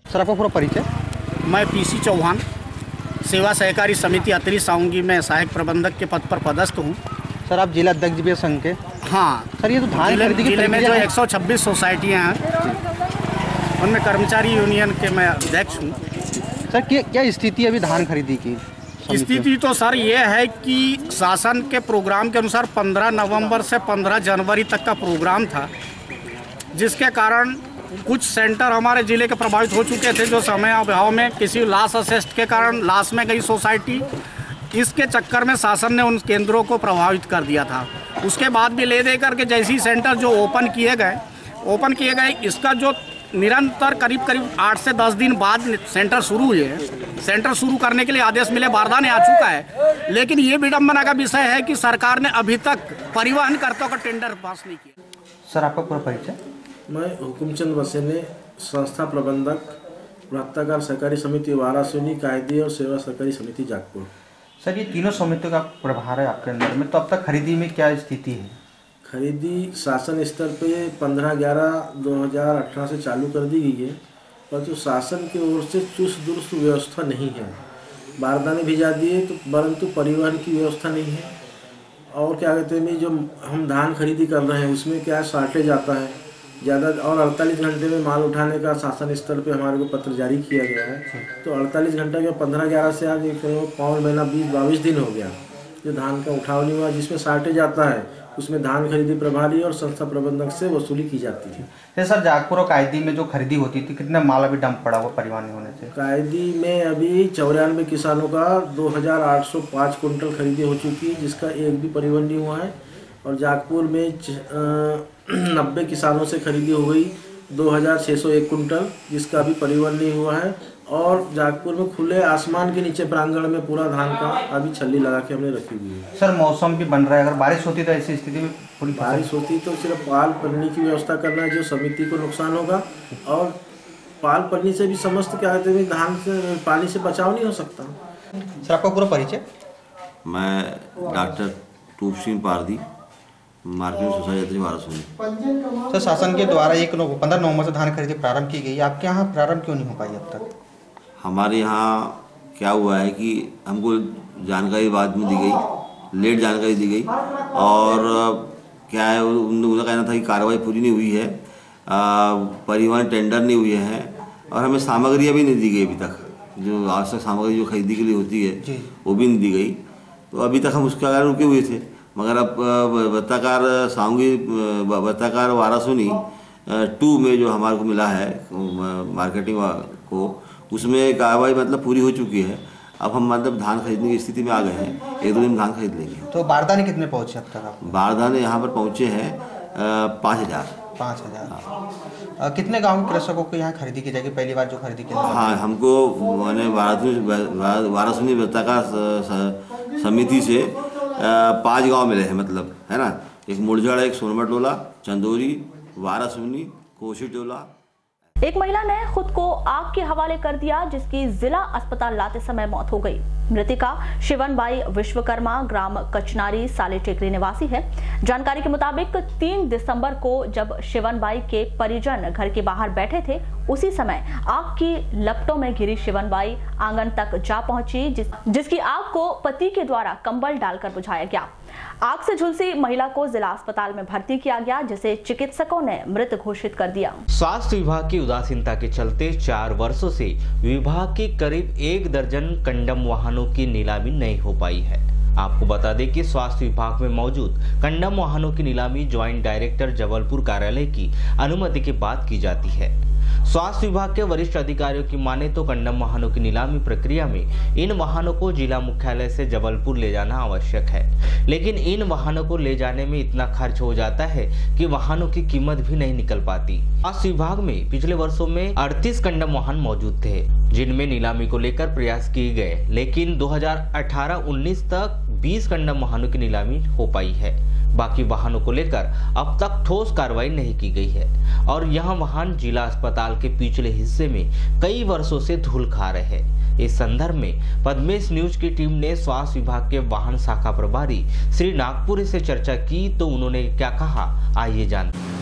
सर आपका पूरा परिचय? मैं PC चौहान, सेवा सहकारी समिति अतरी साउंगी में सहायक प्रबंधक के पद पर पदस्थ हूँ। सर आप जिला अध्यक्ष भी संघ के? हाँ सर, ये तो धान खरीदी की जिले में जो 126 सोसाइटियाँ हैं उनमें कर्मचारी यूनियन के मैं अध्यक्ष हूँ। सर क्या स्थिति है अभी धान खरीदी की? स्थिति तो सर ये है कि शासन के प्रोग्राम के अनुसार 15 नवंबर से 15 जनवरी तक का प्रोग्राम था, जिसके कारण कुछ सेंटर हमारे जिले के प्रभावित हो चुके थे, जो समय अभाव में किसी लॉस असेस्ट के कारण लॉस में गई सोसाइटी। इसके चक्कर में शासन ने उन केंद्रों को प्रभावित कर दिया था। उसके बाद भी ले दे करके जैसे ही सेंटर जो ओपन किए गए, इसका जो निरंतर करीब 8 से 10 दिन बाद सेंटर शुरू हुए हैं। सेंटर शुरू करने के लिए आदेश मिले, बारदाने आ चुका है, लेकिन ये विडम्बना का विषय है कि सरकार ने अभी तक परिवहनकर्ताओं का टेंडर पास नहीं किया। सर आपका पूरा परिचय? मैं हुकुमचंद बसेने, संस्था प्रबंधक, वृत्ताकार सहकारी समिति वारासिवनी, कायदी और सेवा सहकारी समिति जागपुर। सर ये तीनों समितियों का प्रभार है आपके अंदर में, तो अब तक खरीदी में क्या स्थिति है? खरीदी शासन स्तर पे 15/11/2018 से चालू कर दी गई है, परंतु शासन की ओर से चुस्त दुरुस्त व्यवस्था नहीं है। बारदाने भिजा दिए तो, परंतु परिवहन की व्यवस्था नहीं है। और क्या कहते हैं, जो हम धान खरीदी कर रहे हैं उसमें क्या शॉर्टेज आता है ज़्यादा, और 48 घंटे में माल उठाने का शासन स्तर पे हमारे को पत्र जारी किया गया है। तो 48 घंटे के 15/11 से आज पौन महीना 20-22 दिन हो गया जो धान का उठाव नहीं हुआ, जिसमें शॉर्टेज आता है उसमें धान खरीदी प्रभारी और संस्था प्रबंधक से वसूली की जाती है। सर जागपुर और कायदी में जो खरीदी होती थी, कितना माल अभी डंप पड़ा हुआ परिवहन नहीं होने से? कायदी में अभी 94 किसानों का 2805 कुंटल खरीदी हो चुकी है, जिसका एक भी परिवहन नहीं हुआ है। और जागपुर में 90 किसानों से खरीदी हो गई 2601 कुंटल, जिसका भी परिवहन नहीं हुआ है। और जागपुर में खुले आसमान के नीचे प्रांगण में पूरा धान का अभी छल्ली लगा के हमने रखी हुई है। सर मौसम भी बन रहा है, अगर बारिश होती तो ऐसी स्थिति में पूरी बारिश होती तो सिर्फ पाल पन्नी की व्यवस्था करना है, जो समिति को नुकसान होगा। और पाल पन्नी से भी समस्त क्या कहते हैं, धान से पानी से बचाव नहीं हो सकता। सर आपका पूरा परिचय? मैं डॉक्टर टूप Singh Pardi, marketing society Waraseoni. Sir शासन के द्वारा 15 नवंबर से धान खरीदी प्रारंभ की गई, आपके यहाँ प्रारंभ क्यों नहीं हो पाई अब तक? हमारे यहाँ क्या हुआ है कि हमको जानकारी बाद में दी गई, लेट जानकारी दी गई, और क्या है उनका कहना था कि कार्रवाई पूरी नहीं हुई है, परिवहन टेंडर नहीं हुए हैं, और हमें सामग्रियाँ भी नहीं दी गई अभी तक। जो आवश्यक सामग्री जो खरीदी के लिए होती है वो भी नहीं दी गई। तो अभी तक हम उसके कारण रुके हुए थे, मगर अब वृत्ताकार वारासिवनी 2 में जो हमारे को मिला है मार्केटिंग को, उसमें कार्रवाई मतलब पूरी हो चुकी है। अब हम मतलब धान खरीदने की स्थिति में आ गए हैं, 1-2 दिन धान खरीद लेंगे। तो बारदाने कितने पहुँचे अब तक आप? बारदाने यहाँ पर पहुँचे हैं 5000। 5000। कितने गांव के कृषकों को यहाँ खरीदी की जाएगी पहली बार जो खरीदी की? हाँ, हमको मैंने वारासिवनी वृत्ताकार समिति से 5 गांव मिले हैं, मतलब है ना, एक मुरझड़, एक सोनमटोला, चंदौरी, वारासिवनी, कोशी टोला। एक महिला ने खुद को आग के हवाले कर दिया, जिसकी जिला अस्पताल लाते समय मौत हो गई। मृतिका शिवनबाई विश्वकर्मा ग्राम कचनारी साले टेकरी निवासी है। जानकारी के मुताबिक 3 दिसंबर को जब शिवनबाई के परिजन घर के बाहर बैठे थे, उसी समय आग की लपटों में घिरी शिवनबाई आंगन तक जा पहुंची, जिसकी आग को पति के द्वारा कंबल डालकर बुझाया गया। आग से झुलसी महिला को जिला अस्पताल में भर्ती किया गया, जिसे चिकित्सकों ने मृत घोषित कर दिया। स्वास्थ्य विभाग की उदासीनता के चलते 4 वर्षों से विभाग की करीब 1 दर्जन कंडम वाहनों की नीलामी नहीं हो पाई है। आपको बता दें कि स्वास्थ्य विभाग में मौजूद कंडम वाहनों की नीलामी ज्वाइंट डायरेक्टर जबलपुर कार्यालय की अनुमति के बाद की जाती है। स्वास्थ्य विभाग के वरिष्ठ अधिकारियों की माने तो कंडम वाहनों की नीलामी प्रक्रिया में इन वाहनों को जिला मुख्यालय से जबलपुर ले जाना आवश्यक है, लेकिन इन वाहनों को ले जाने में इतना खर्च हो जाता है कि वाहनों की कीमत भी नहीं निकल पाती। स्वास्थ्य विभाग में पिछले वर्षों में 38 कंडम वाहन मौजूद थे, जिनमें नीलामी को लेकर प्रयास किए गए, लेकिन 2018-19 तक 20 कंडम वाहनों की नीलामी हो पाई है। बाकी वाहनों को लेकर अब तक ठोस कार्रवाई नहीं की गई है और यह वाहन जिला अस्पताल के पिछले हिस्से में कई वर्षों से धूल खा रहे हैं। इस संदर्भ में पद्मेश न्यूज की टीम ने स्वास्थ्य विभाग के वाहन शाखा प्रभारी श्री नागपुरी से चर्चा की, तो उन्होंने क्या कहा, आइए जानते हैं।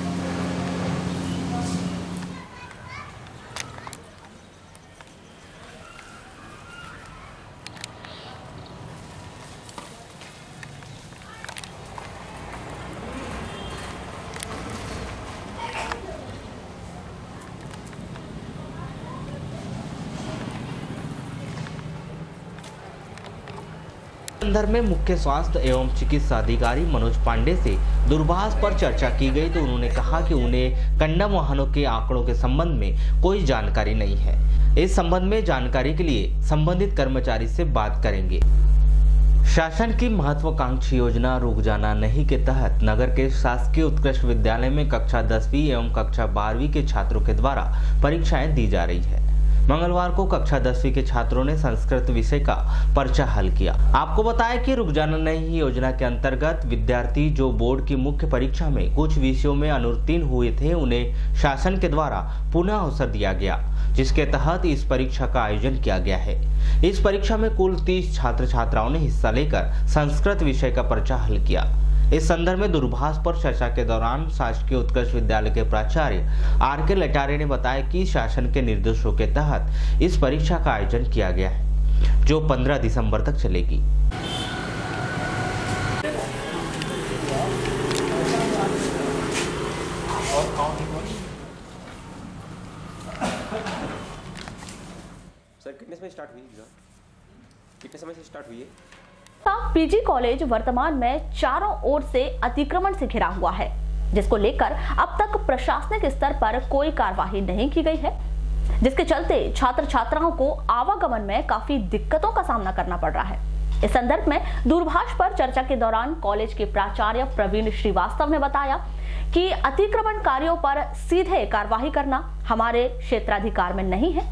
संदर्भ में मुख्य स्वास्थ्य एवं चिकित्सा अधिकारी मनोज पांडे से दूरभाष पर चर्चा की गई, तो उन्होंने कहा कि उन्हें कंडम वाहनों के आंकड़ों के संबंध में कोई जानकारी नहीं है। इस संबंध में जानकारी के लिए संबंधित कर्मचारी से बात करेंगे। शासन की महत्वाकांक्षी योजना रुक जाना नहीं के तहत नगर के शासकीय उत्कृष्ट विद्यालय में कक्षा 10वीं एवं कक्षा 12वीं के छात्रों के द्वारा परीक्षाएं दी जा रही है। मंगलवार को कक्षा 10वीं के छात्रों ने संस्कृत विषय का पर्चा हल किया। आपको बताया कि रुक जाना नहीं योजना के अंतर्गत विद्यार्थी जो बोर्ड की मुख्य परीक्षा में कुछ विषयों में अनुत्तीर्ण हुए थे, उन्हें शासन के द्वारा पुनः अवसर दिया गया, जिसके तहत इस परीक्षा का आयोजन किया गया है। इस परीक्षा में कुल 30 छात्र छात्राओं ने हिस्सा लेकर संस्कृत विषय का पर्चा हल किया। इस संदर्भ में दूरभाष पर चर्चा के दौरान शासकीय उत्कृष्ट विद्यालय के प्राचार्य आर.के. लटारे ने बताया कि शासन के निर्देशों के तहत इस परीक्षा का आयोजन किया गया है, जो 15 दिसंबर तक चलेगी। सर कितने समय स्टार्ट हुई एग्जाम? कितने समय से स्टार्ट हुई है? पीजी कॉलेज वर्तमान में चारों ओर से अतिक्रमण से घिरा हुआ है, जिसको लेकर अब तक प्रशासनिक स्तर पर कोई कार्यवाही नहीं की गई है, जिसके चलते छात्र छात्राओं को आवागमन में काफी दिक्कतों का सामना करना पड़ रहा है। इस संदर्भ में दूरभाष पर चर्चा के दौरान कॉलेज के प्राचार्य प्रवीण श्रीवास्तव ने बताया कि अतिक्रमणकारियों पर सीधे कार्यवाही करना हमारे क्षेत्राधिकार में नहीं है,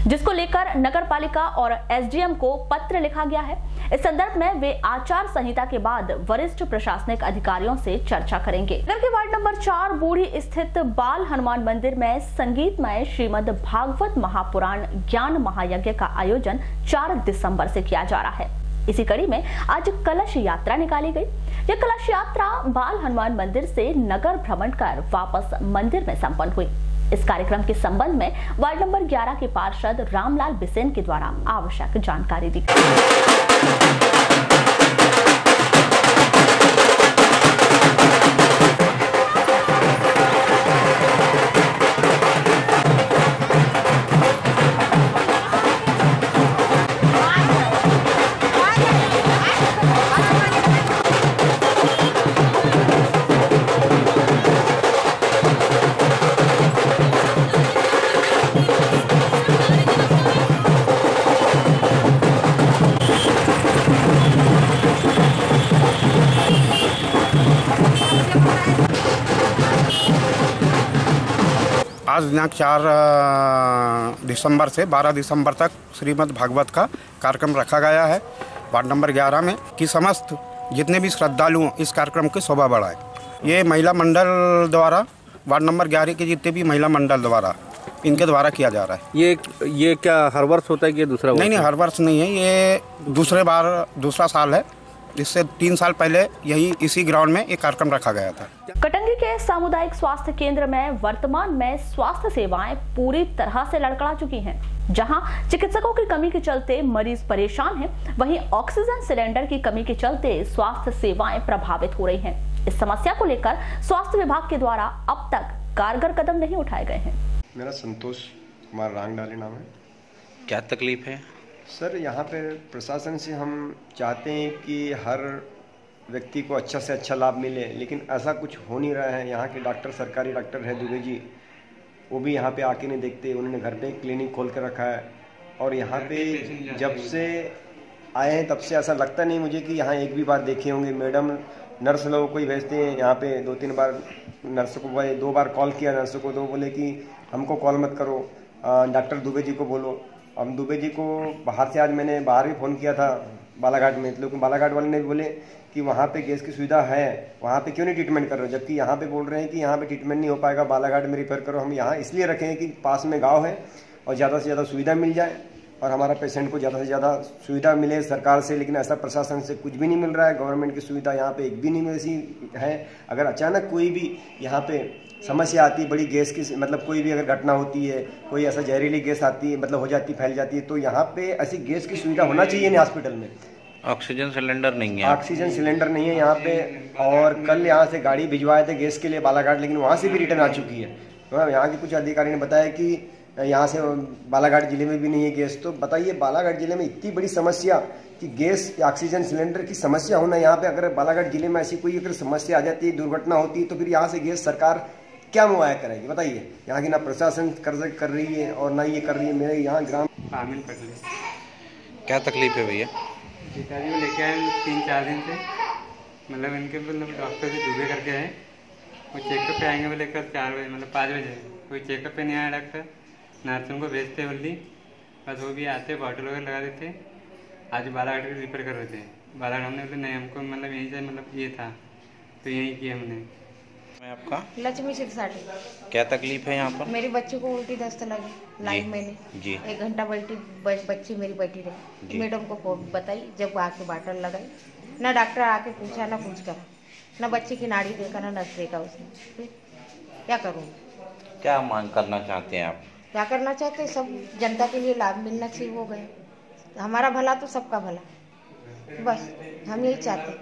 जिसको लेकर नगर पालिका और एसडीएम को पत्र लिखा गया है। इस संदर्भ में वे आचार संहिता के बाद वरिष्ठ प्रशासनिक अधिकारियों से चर्चा करेंगे। नगर के वार्ड नंबर 4 बूढ़ी स्थित बाल हनुमान मंदिर में संगीतमय श्रीमद् भागवत महापुराण ज्ञान महायज्ञ का आयोजन 4 दिसंबर से किया जा रहा है। इसी कड़ी में आज कलश यात्रा निकाली गई। यह कलश यात्रा बाल हनुमान मंदिर से नगर भ्रमण कर वापस मंदिर में संपन्न हुई। इस कार्यक्रम के संबंध में वार्ड नंबर 11 के पार्षद रामलाल बिसेन के द्वारा आवश्यक जानकारी दी गई। आज दिनांक 4 दिसंबर से 12 दिसंबर तक श्रीमद् भागवत का कार्यक्रम रखा गया है वार्ड नंबर 11 में कि समस्त जितने भी श्रद्धालु इस कार्यक्रम की शोभा बढ़ाएं। ये महिला मंडल द्वारा वार्ड नंबर 11 के जितने भी महिला मंडल द्वारा इनके द्वारा किया जा रहा है। ये क्या हर वर्ष होता है कि दूसरा वर्ष? नहीं, हर वर्ष नहीं है, ये दूसरा साल है। इससे 3 साल पहले इसी ग्राउंड में एक कार्यक्रम रखा गया था। कटंगी के सामुदायिक स्वास्थ्य केंद्र में वर्तमान में स्वास्थ्य सेवाएं पूरी तरह से लड़खड़ा चुकी हैं। जहां चिकित्सकों की कमी के चलते मरीज परेशान हैं, वहीं ऑक्सीजन सिलेंडर की कमी के चलते स्वास्थ्य सेवाएं प्रभावित हो रही हैं। इस समस्या को लेकर स्वास्थ्य विभाग के द्वारा अब तक कारगर कदम नहीं उठाए गए हैं। मेरा संतोष कुमार रांगडाले नाम है। क्या तकलीफ है सर? यहाँ पे प्रशासन से हम चाहते हैं कि हर व्यक्ति को अच्छा से अच्छा लाभ मिले, लेकिन ऐसा कुछ हो नहीं रहा है। यहाँ के डॉक्टर, सरकारी डॉक्टर है दुबे जी, वो भी यहाँ पे आके नहीं देखते। उन्होंने घर पे क्लिनिक खोल कर रखा है और यहाँ पे जब से आए हैं तब से ऐसा लगता नहीं मुझे कि यहाँ एक भी बार देखे होंगे। मैडम नर्स लोगों को ही भेजते हैं यहाँ पे। 2-3 बार नर्स को 2 बार कॉल किया नर्स को, तो बोले कि हमको कॉल मत करो, डॉक्टर दुबे जी को बोलो। अब दुबे जी को बाहर से आज मैंने बाहर भी फ़ोन किया था बालाघाट में, लेकिन बालाघाट वाले ने भी बोले कि वहाँ पे गैस की सुविधा है, वहाँ पे क्यों नहीं ट्रीटमेंट कर रहे हो, जबकि यहाँ पे बोल रहे हैं कि यहाँ पे ट्रीटमेंट नहीं हो पाएगा, बालाघाट में रिफर करो। हम यहाँ इसलिए रखें कि पास में गाँव है और ज़्यादा से ज़्यादा सुविधा मिल जाए और हमारा पेशेंट को ज़्यादा से ज़्यादा सुविधा मिले सरकार से। लेकिन ऐसा प्रशासन से कुछ भी नहीं मिल रहा है। गवर्नमेंट की सुविधा यहाँ पे एक भी नहीं मिली है। अगर अचानक कोई भी यहाँ पे समस्या आती है, बड़ी गैस की, मतलब कोई भी अगर घटना होती है, कोई ऐसा जहरीली गैस आती है, मतलब हो जाती, फैल जाती है, तो यहाँ पे ऐसी गैस की सुविधा होना चाहिए ना हॉस्पिटल में। ऑक्सीजन सिलेंडर नहीं है? ऑक्सीजन सिलेंडर नहीं है यहाँ पे। और कल यहाँ से गाड़ी भिजवाए थे गैस के लिए बालाघाट, लेकिन वहाँ से भी रिटर्न आ चुकी है। तो यहाँ के कुछ अधिकारी ने बताया कि यहाँ से बालाघाट जिले में भी नहीं है गैस। तो बताइए, बालाघाट जिले में इतनी बड़ी समस्या कि गैस ऑक्सीजन सिलेंडर की समस्या होना यहाँ पे, अगर बालाघाट जिले में ऐसी कोई अगर समस्या आ जाती है, दुर्घटना होती है, तो फिर यहाँ से गैस सरकार क्या मुहैया करेगी? बताइए। यहाँ की ना प्रशासन कर रही है और ना ये कर रही है। मेरे यहाँ ग्राम शामिल कर ले। क्या तकलीफ है भैया? पिताजी को लेके आए 3-4 दिन से, मतलब इनके डॉक्टर से दुबे करके आए। वो चेकअप पे आएंगे बोले कल 4 बजे, मतलब 5 बजे। कोई चेकअप पे नहीं आया डॉक्टर, नर्सों को भेजते जल्दी, बस वो भी आते बॉटल वगैरह लगा देते। आज बालाघाट के रिफर कर रहे थे बालाघाट, हमने बोले नहीं हमको मतलब यहीं से मतलब ये था, तो यहीं किया हमने। आपका? लक्ष्मी सिरसाटी। क्या तकलीफ है यहाँ पर? मेरे बच्चे को उल्टी दस्त लगी लाइन में जी। 1 घंटा बच्ची मेरी बैठी रही। मैडम को बताई, जब आके बाटल लगाई, ना डॉक्टर आके पूछा, ना कुछ करा, ना बच्चे की नाड़ी देखा, ना नस देखा उसने। फिर क्या करूँ? क्या मांग करना चाहते हैं आप? क्या करना चाहते हैं? सब जनता के लिए लाभ मिलना चाहिए, हो गया। हमारा भला तो सबका भला, बस हम यही चाहते हैं।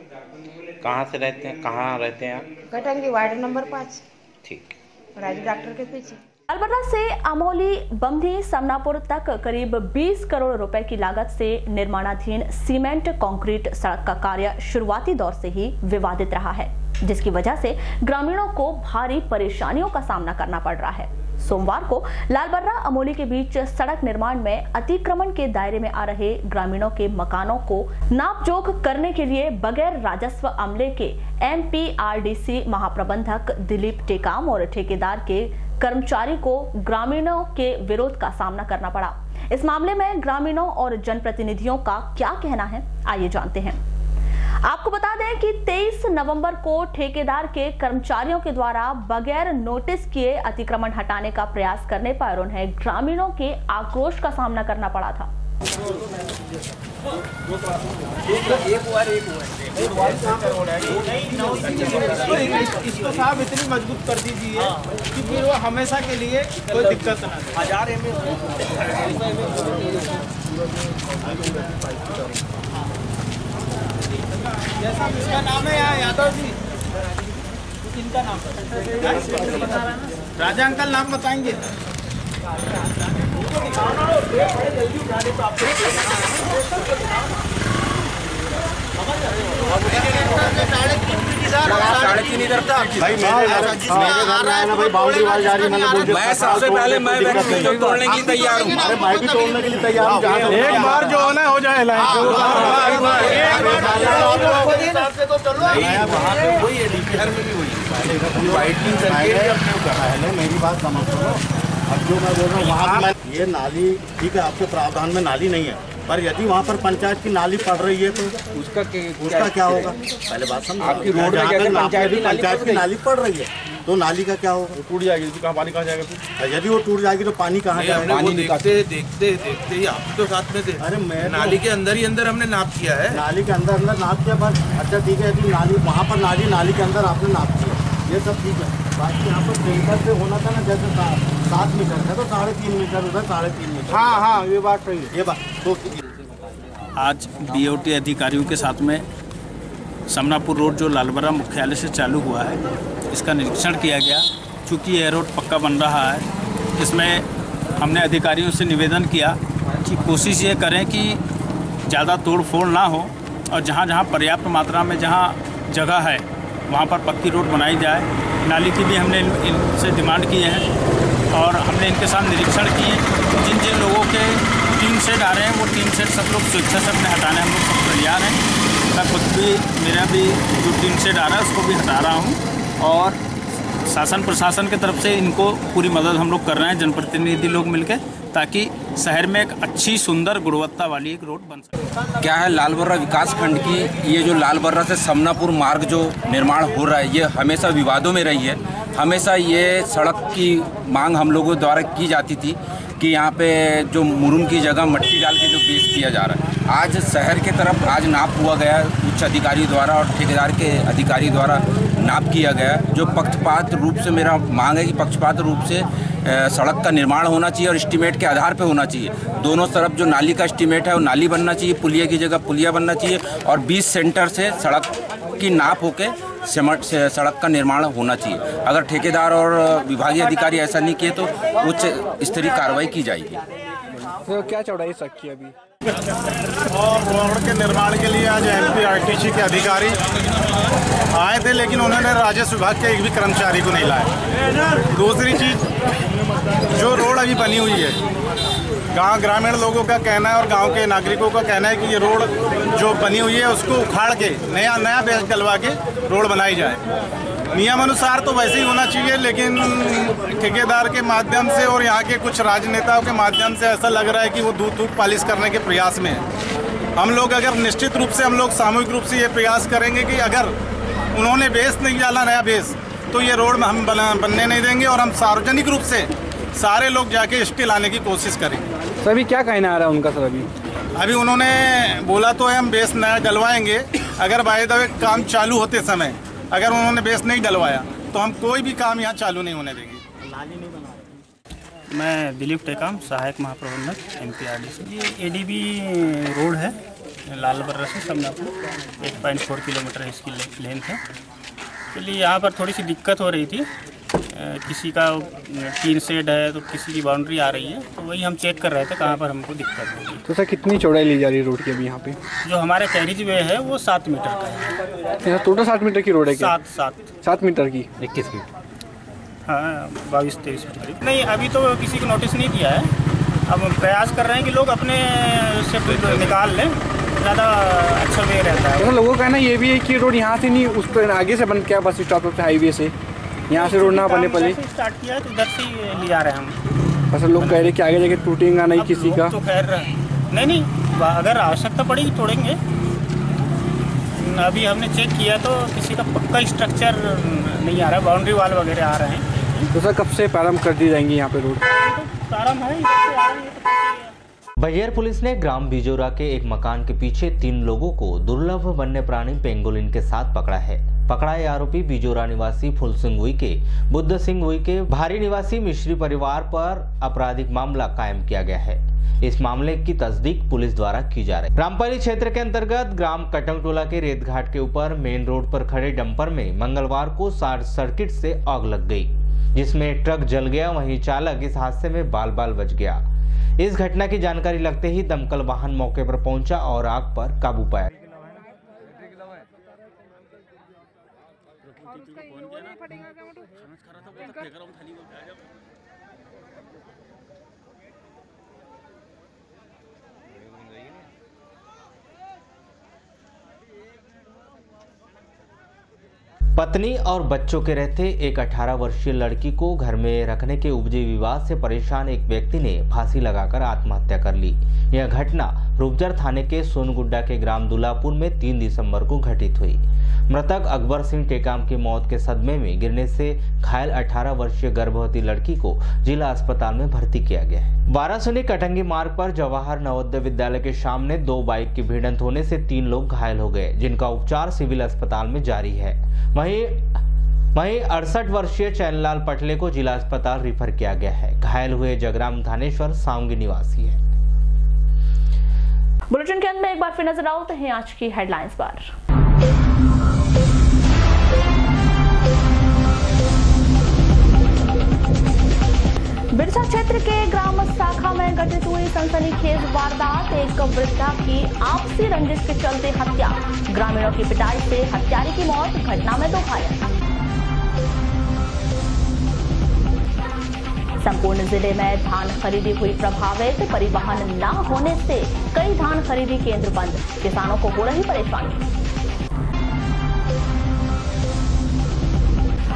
कहाँ से रहते हैं, कहाँ रहते हैं आप? Katangi ward number 5। ठीक। राजू डॉक्टर के पीछे। लालबर्रा से अमोली बमधी समनापुर तक करीब 20 करोड़ रुपए की लागत से निर्माणाधीन सीमेंट कंक्रीट सड़क का कार्य शुरुआती दौर से ही विवादित रहा है, जिसकी वजह से ग्रामीणों को भारी परेशानियों का सामना करना पड़ रहा है। सोमवार को लालबर्रा अमोली के बीच सड़क निर्माण में अतिक्रमण के दायरे में आ रहे ग्रामीणों के मकानों को नापजोख करने के लिए बगैर राजस्व अमले के MPRDC महाप्रबंधक दिलीप टेकाम और ठेकेदार के कर्मचारी को ग्रामीणों के विरोध का सामना करना पड़ा। इस मामले में ग्रामीणों और जनप्रतिनिधियों का क्या कहना है, आइए जानते हैं। आपको बता दें कि 23 नवंबर को ठेकेदार के कर्मचारियों के द्वारा बगैर नोटिस किए अतिक्रमण हटाने का प्रयास करने पर उन्हें ग्रामीणों के आक्रोश का सामना करना पड़ा था। इसको साहब इतनी मजबूत कर दीजिए कि फिर वो हमेशा के लिए कोई दिक्कत ना। 1000 जैसा इसका नाम है यहाँ यादव जी, इनका नाम राजा अंकल नाम बताएंगे। मैं सबसे पहले मैं तोड़ने के लिए तैयार हूँ। मैं भी तोड़ने के लिए तैयार हूँ। एक बार जो होना हो जाए मेरी बात समझ लो। अब जो मैं बोल रहा हूँ वहाँ ये नाली ठीक है, आपके प्रावधान में नाली नहीं है, पर यदि वहाँ पर पंचायत की नाली पड़ रही है तो उसका क्या होगा? पहले बात समझो, आपकी रोड में पंचायत की नाली पड़ रही है तो नाली का क्या होगा? टूट जाएगी तो कहाँ पानी कहाँ जाएगा फिर? यदि वो टूट जाएगी तो पानी कहाँ जाएगा? पानी देखते देखते ही आप तो साथ में थे। अरे मैं नाली के अंदर ही अंदर हमने नाप किया है। नाली के अंदर नाप किया बस। अच्छा ठीक है, यदि नाली वहाँ पर नाली के अंदर आपने नाप किया, ये सब ठीक है। बाकी यहाँ पर टेंकर से होना था ना, जैसे 7 मीटर है तो 3.5 मीटर उधर 3.5 मीटर। हाँ ये बात सही है। ये बात तो आज BOT अधिकारियों के साथ में समनापुर रोड जो लालबर्रा मुख्यालय से चालू हुआ है, इसका निरीक्षण किया गया। चूँकि यह रोड पक्का बन रहा है, इसमें हमने अधिकारियों से निवेदन किया कि कोशिश ये करें कि ज़्यादा तोड़ फोड़ ना हो और जहाँ जहाँ पर्याप्त मात्रा में जहाँ जगह है वहाँ पर पक्की रोड बनाई जाए। नाली की भी हमने इनसे डिमांड की है और हमने इनके साथ निरीक्षण किए। जिन जिन लोगों के टीन शेड आ रहे हैं वो टीन शेड सब लोग स्वेच्छा से अपने हटाने हम लोग सब तैयार हैं। मैं खुद भी, मेरा भी जो टीन शेड आ रहा है उसको भी हटा रहा हूँ और शासन प्रशासन की तरफ से इनको पूरी मदद हम लोग कर रहे हैं, जनप्रतिनिधि लोग मिलकर, ताकि शहर में एक अच्छी सुंदर गुणवत्ता वाली एक रोड बन सके। क्या है, लालबर्रा विकास खंड की ये जो लालबर्रा से समनापुर मार्ग जो निर्माण हो रहा है, ये हमेशा विवादों में रही है। हमेशा ये सड़क की मांग हम लोगों द्वारा की जाती थी कि यहाँ पे जो मुरुम की जगह मट्टी डाल के जो बेस किया जा रहा है, आज शहर के तरफ आज नाप हुआ गया है उच्च अधिकारी द्वारा और ठेकेदार के अधिकारी द्वारा नाप किया गया है। जो पक्षपात रूप से मेरा मांग है कि पक्षपात रूप से सड़क का निर्माण होना चाहिए और एस्टीमेट के आधार पे होना चाहिए। दोनों तरफ जो नाली का एस्टीमेट है वो नाली बनना चाहिए, पुलिया की जगह पुलिया बनना चाहिए और 20 सेंटर से सड़क की नाप होके सड़क का निर्माण होना चाहिए। अगर ठेकेदार और विभागीय अधिकारी ऐसा नहीं किए तो उच्च स्तरीय कार्रवाई की जाएगी। तो क्या चौड़ाई सड़क की अभी? और रोड के निर्माण के लिए आज MPRTC के अधिकारी आए थे, लेकिन उन्होंने राजस्व विभाग के एक भी कर्मचारी को नहीं लाया। दूसरी चीज़, जो रोड अभी बनी हुई है, ग्रामीण लोगों का कहना है और गांव के नागरिकों का कहना है कि ये रोड जो बनी हुई है उसको उखाड़ के नया बेस डलवा के रोड बनाई जाए। नियम अनुसार तो वैसे ही होना चाहिए, लेकिन ठेकेदार के माध्यम से और यहाँ के कुछ राजनेताओं के माध्यम से ऐसा लग रहा है कि वो दूध पालिश करने के प्रयास में है। हम लोग अगर निश्चित रूप से हम लोग सामूहिक रूप से ये प्रयास करेंगे कि अगर उन्होंने बेस नहीं डाला नया बेस, तो ये रोड हम बनने नहीं देंगे और हम सार्वजनिक रूप से सारे लोग जाके स्टे लाने की कोशिश करेंगे। सर अभी क्या कहना आ रहा है उनका? सर अभी उन्होंने बोला तो है हम बेस नया डलवाएंगे, अगर बाय द वे काम चालू होते समय अगर उन्होंने बेस नहीं डलवाया तो हम कोई भी काम यहाँ चालू नहीं होने देंगे। मैं दिलीप टेकाम, सहायक महाप्रबंधक MPRTC। ये ADB रोड है लालबर्रा से समनापुर, 1.4 किलोमीटर इसकी लेंथ है। चलिए यहाँ पर थोड़ी सी दिक्कत हो रही थी, किसी का टीन शेड है तो किसी की बाउंड्री आ रही है, तो वही हम चेक कर रहे थे कहाँ पर हमको दिक्कत हो रही है। तो सर कितनी चौड़ाई ली जा रही है रोड की अभी यहाँ पे? जो हमारे कैरिज वे है वो 7 मीटर का है। टोटल 7 मीटर की रोड है क्या? 7 मीटर की 21 फीट। हाँ 22-23 फीट। नहीं, अभी तो किसी को नोटिस नहीं दिया है। अब हम प्रयास कर रहे हैं कि लोग अपने से निकाल लें, ज़्यादा अच्छा वे रहता है। तो लोगों का कहना ये भी है कि रोड यहाँ से नहीं, उस पर आगे से बन क्या बस स्टॉप से हाईवे से यहाँ से रोड ना बने पड़े। स्टार्ट किया है तो इधर से ले जा रहे हैं हम। बस लोग कह रहे हैं कि आगे जाके टूटेगा नहीं किसी का। तो खैर नहीं, अगर आवश्यकता पड़ेगी तोड़ेंगे। अभी हमने चेक किया तो किसी का पक्का स्ट्रक्चर नहीं आ रहा है, बाउंड्री वाल वगैरह आ रहे हैं। तो सर कब से प्रारंभ कर दी जाएंगी यहाँ पे रोड? प्रारंभ है, बहेर पुलिस ने ग्राम बिजोरा के एक मकान के पीछे 3 लोगों को दुर्लभ वन्य प्राणी पेंगोलिन के साथ पकड़ा है। पकड़ाए आरोपी बिजोरा निवासी फुल सिंह उइके, बुद्ध सिंह उइके, भारी निवासी मिश्री परिवार पर आपराधिक मामला कायम किया गया है। इस मामले की तस्दीक पुलिस द्वारा की जा रही है। रामपली क्षेत्र के अंतर्गत ग्राम कटंगटोला के रेत घाट के ऊपर मेन रोड पर खड़े डंपर में मंगलवार को शॉर्ट सर्किट से आग लग गई, जिसमें ट्रक जल गया। वहीं चालक इस हादसे में बाल बाल बच गया। इस घटना की जानकारी लगते ही दमकल वाहन मौके पर पहुंचा और आग पर काबू पाया। पत्नी और बच्चों के रहते एक 18 वर्षीय लड़की को घर में रखने के उपजे विवाद से परेशान एक व्यक्ति ने फांसी लगाकर आत्महत्या कर ली। यह घटना रूपजर थाने के सोनगुड्डा के ग्राम दुलापुर में 3 दिसंबर को घटित हुई। मृतक अकबर सिंह टेकाम की मौत के सदमे में गिरने से घायल 18 वर्षीय गर्भवती लड़की को जिला अस्पताल में भर्ती किया गया है। वारासुनी कटंगी मार्ग पर जवाहर नवोदय विद्यालय के सामने 2 बाइक की भिड़ंत होने से 3 लोग घायल हो गए, जिनका उपचार सिविल अस्पताल में जारी है। वहीं 68 वर्षीय चैनलाल पटले को जिला अस्पताल रिफर किया गया है। घायल हुए जगराम धानेश्वर सावंगी निवासी है। बुलेटिन के अंत में एक बार फिर नजर डालते हैं आज की हेडलाइंस पर। बिरसा क्षेत्र के ग्राम शाखा में घटित हुई सनसनीखेज वारदात। एक वृद्धा की आपसी रंजिश के चलते हत्या, ग्रामीणों की पिटाई से हत्यारे की मौत, घटना में 2 घायल। संपूर्ण जिले में धान खरीदी हुई प्रभावित, परिवहन न होने से कई धान खरीदी केंद्र बंद, किसानों को हो रही परेशानी।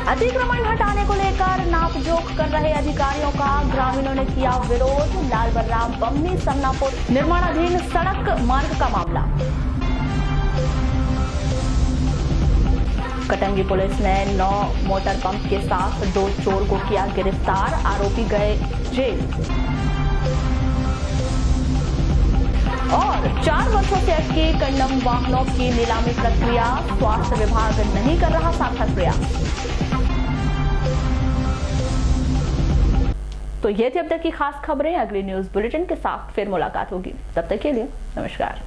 अतिक्रमण हटाने को लेकर नापजोख कर रहे अधिकारियों का ग्रामीणों ने किया विरोध। लालबर्रा बम्बनी समनापुर निर्माणाधीन सड़क मार्ग का मामला। कटंगी पुलिस ने 9 मोटर पंप के साथ 2 चोर को किया गिरफ्तार, आरोपी गए जेल। और 4 वर्षों से अटकी कंडम वाहनों की नीलामी प्रक्रिया, स्वास्थ्य विभाग नहीं कर रहा सार्थक प्रयास। तो ये थी अब तक की खास खबरें। अगली न्यूज बुलेटिन के साथ फिर मुलाकात होगी, तब तक के लिए नमस्कार।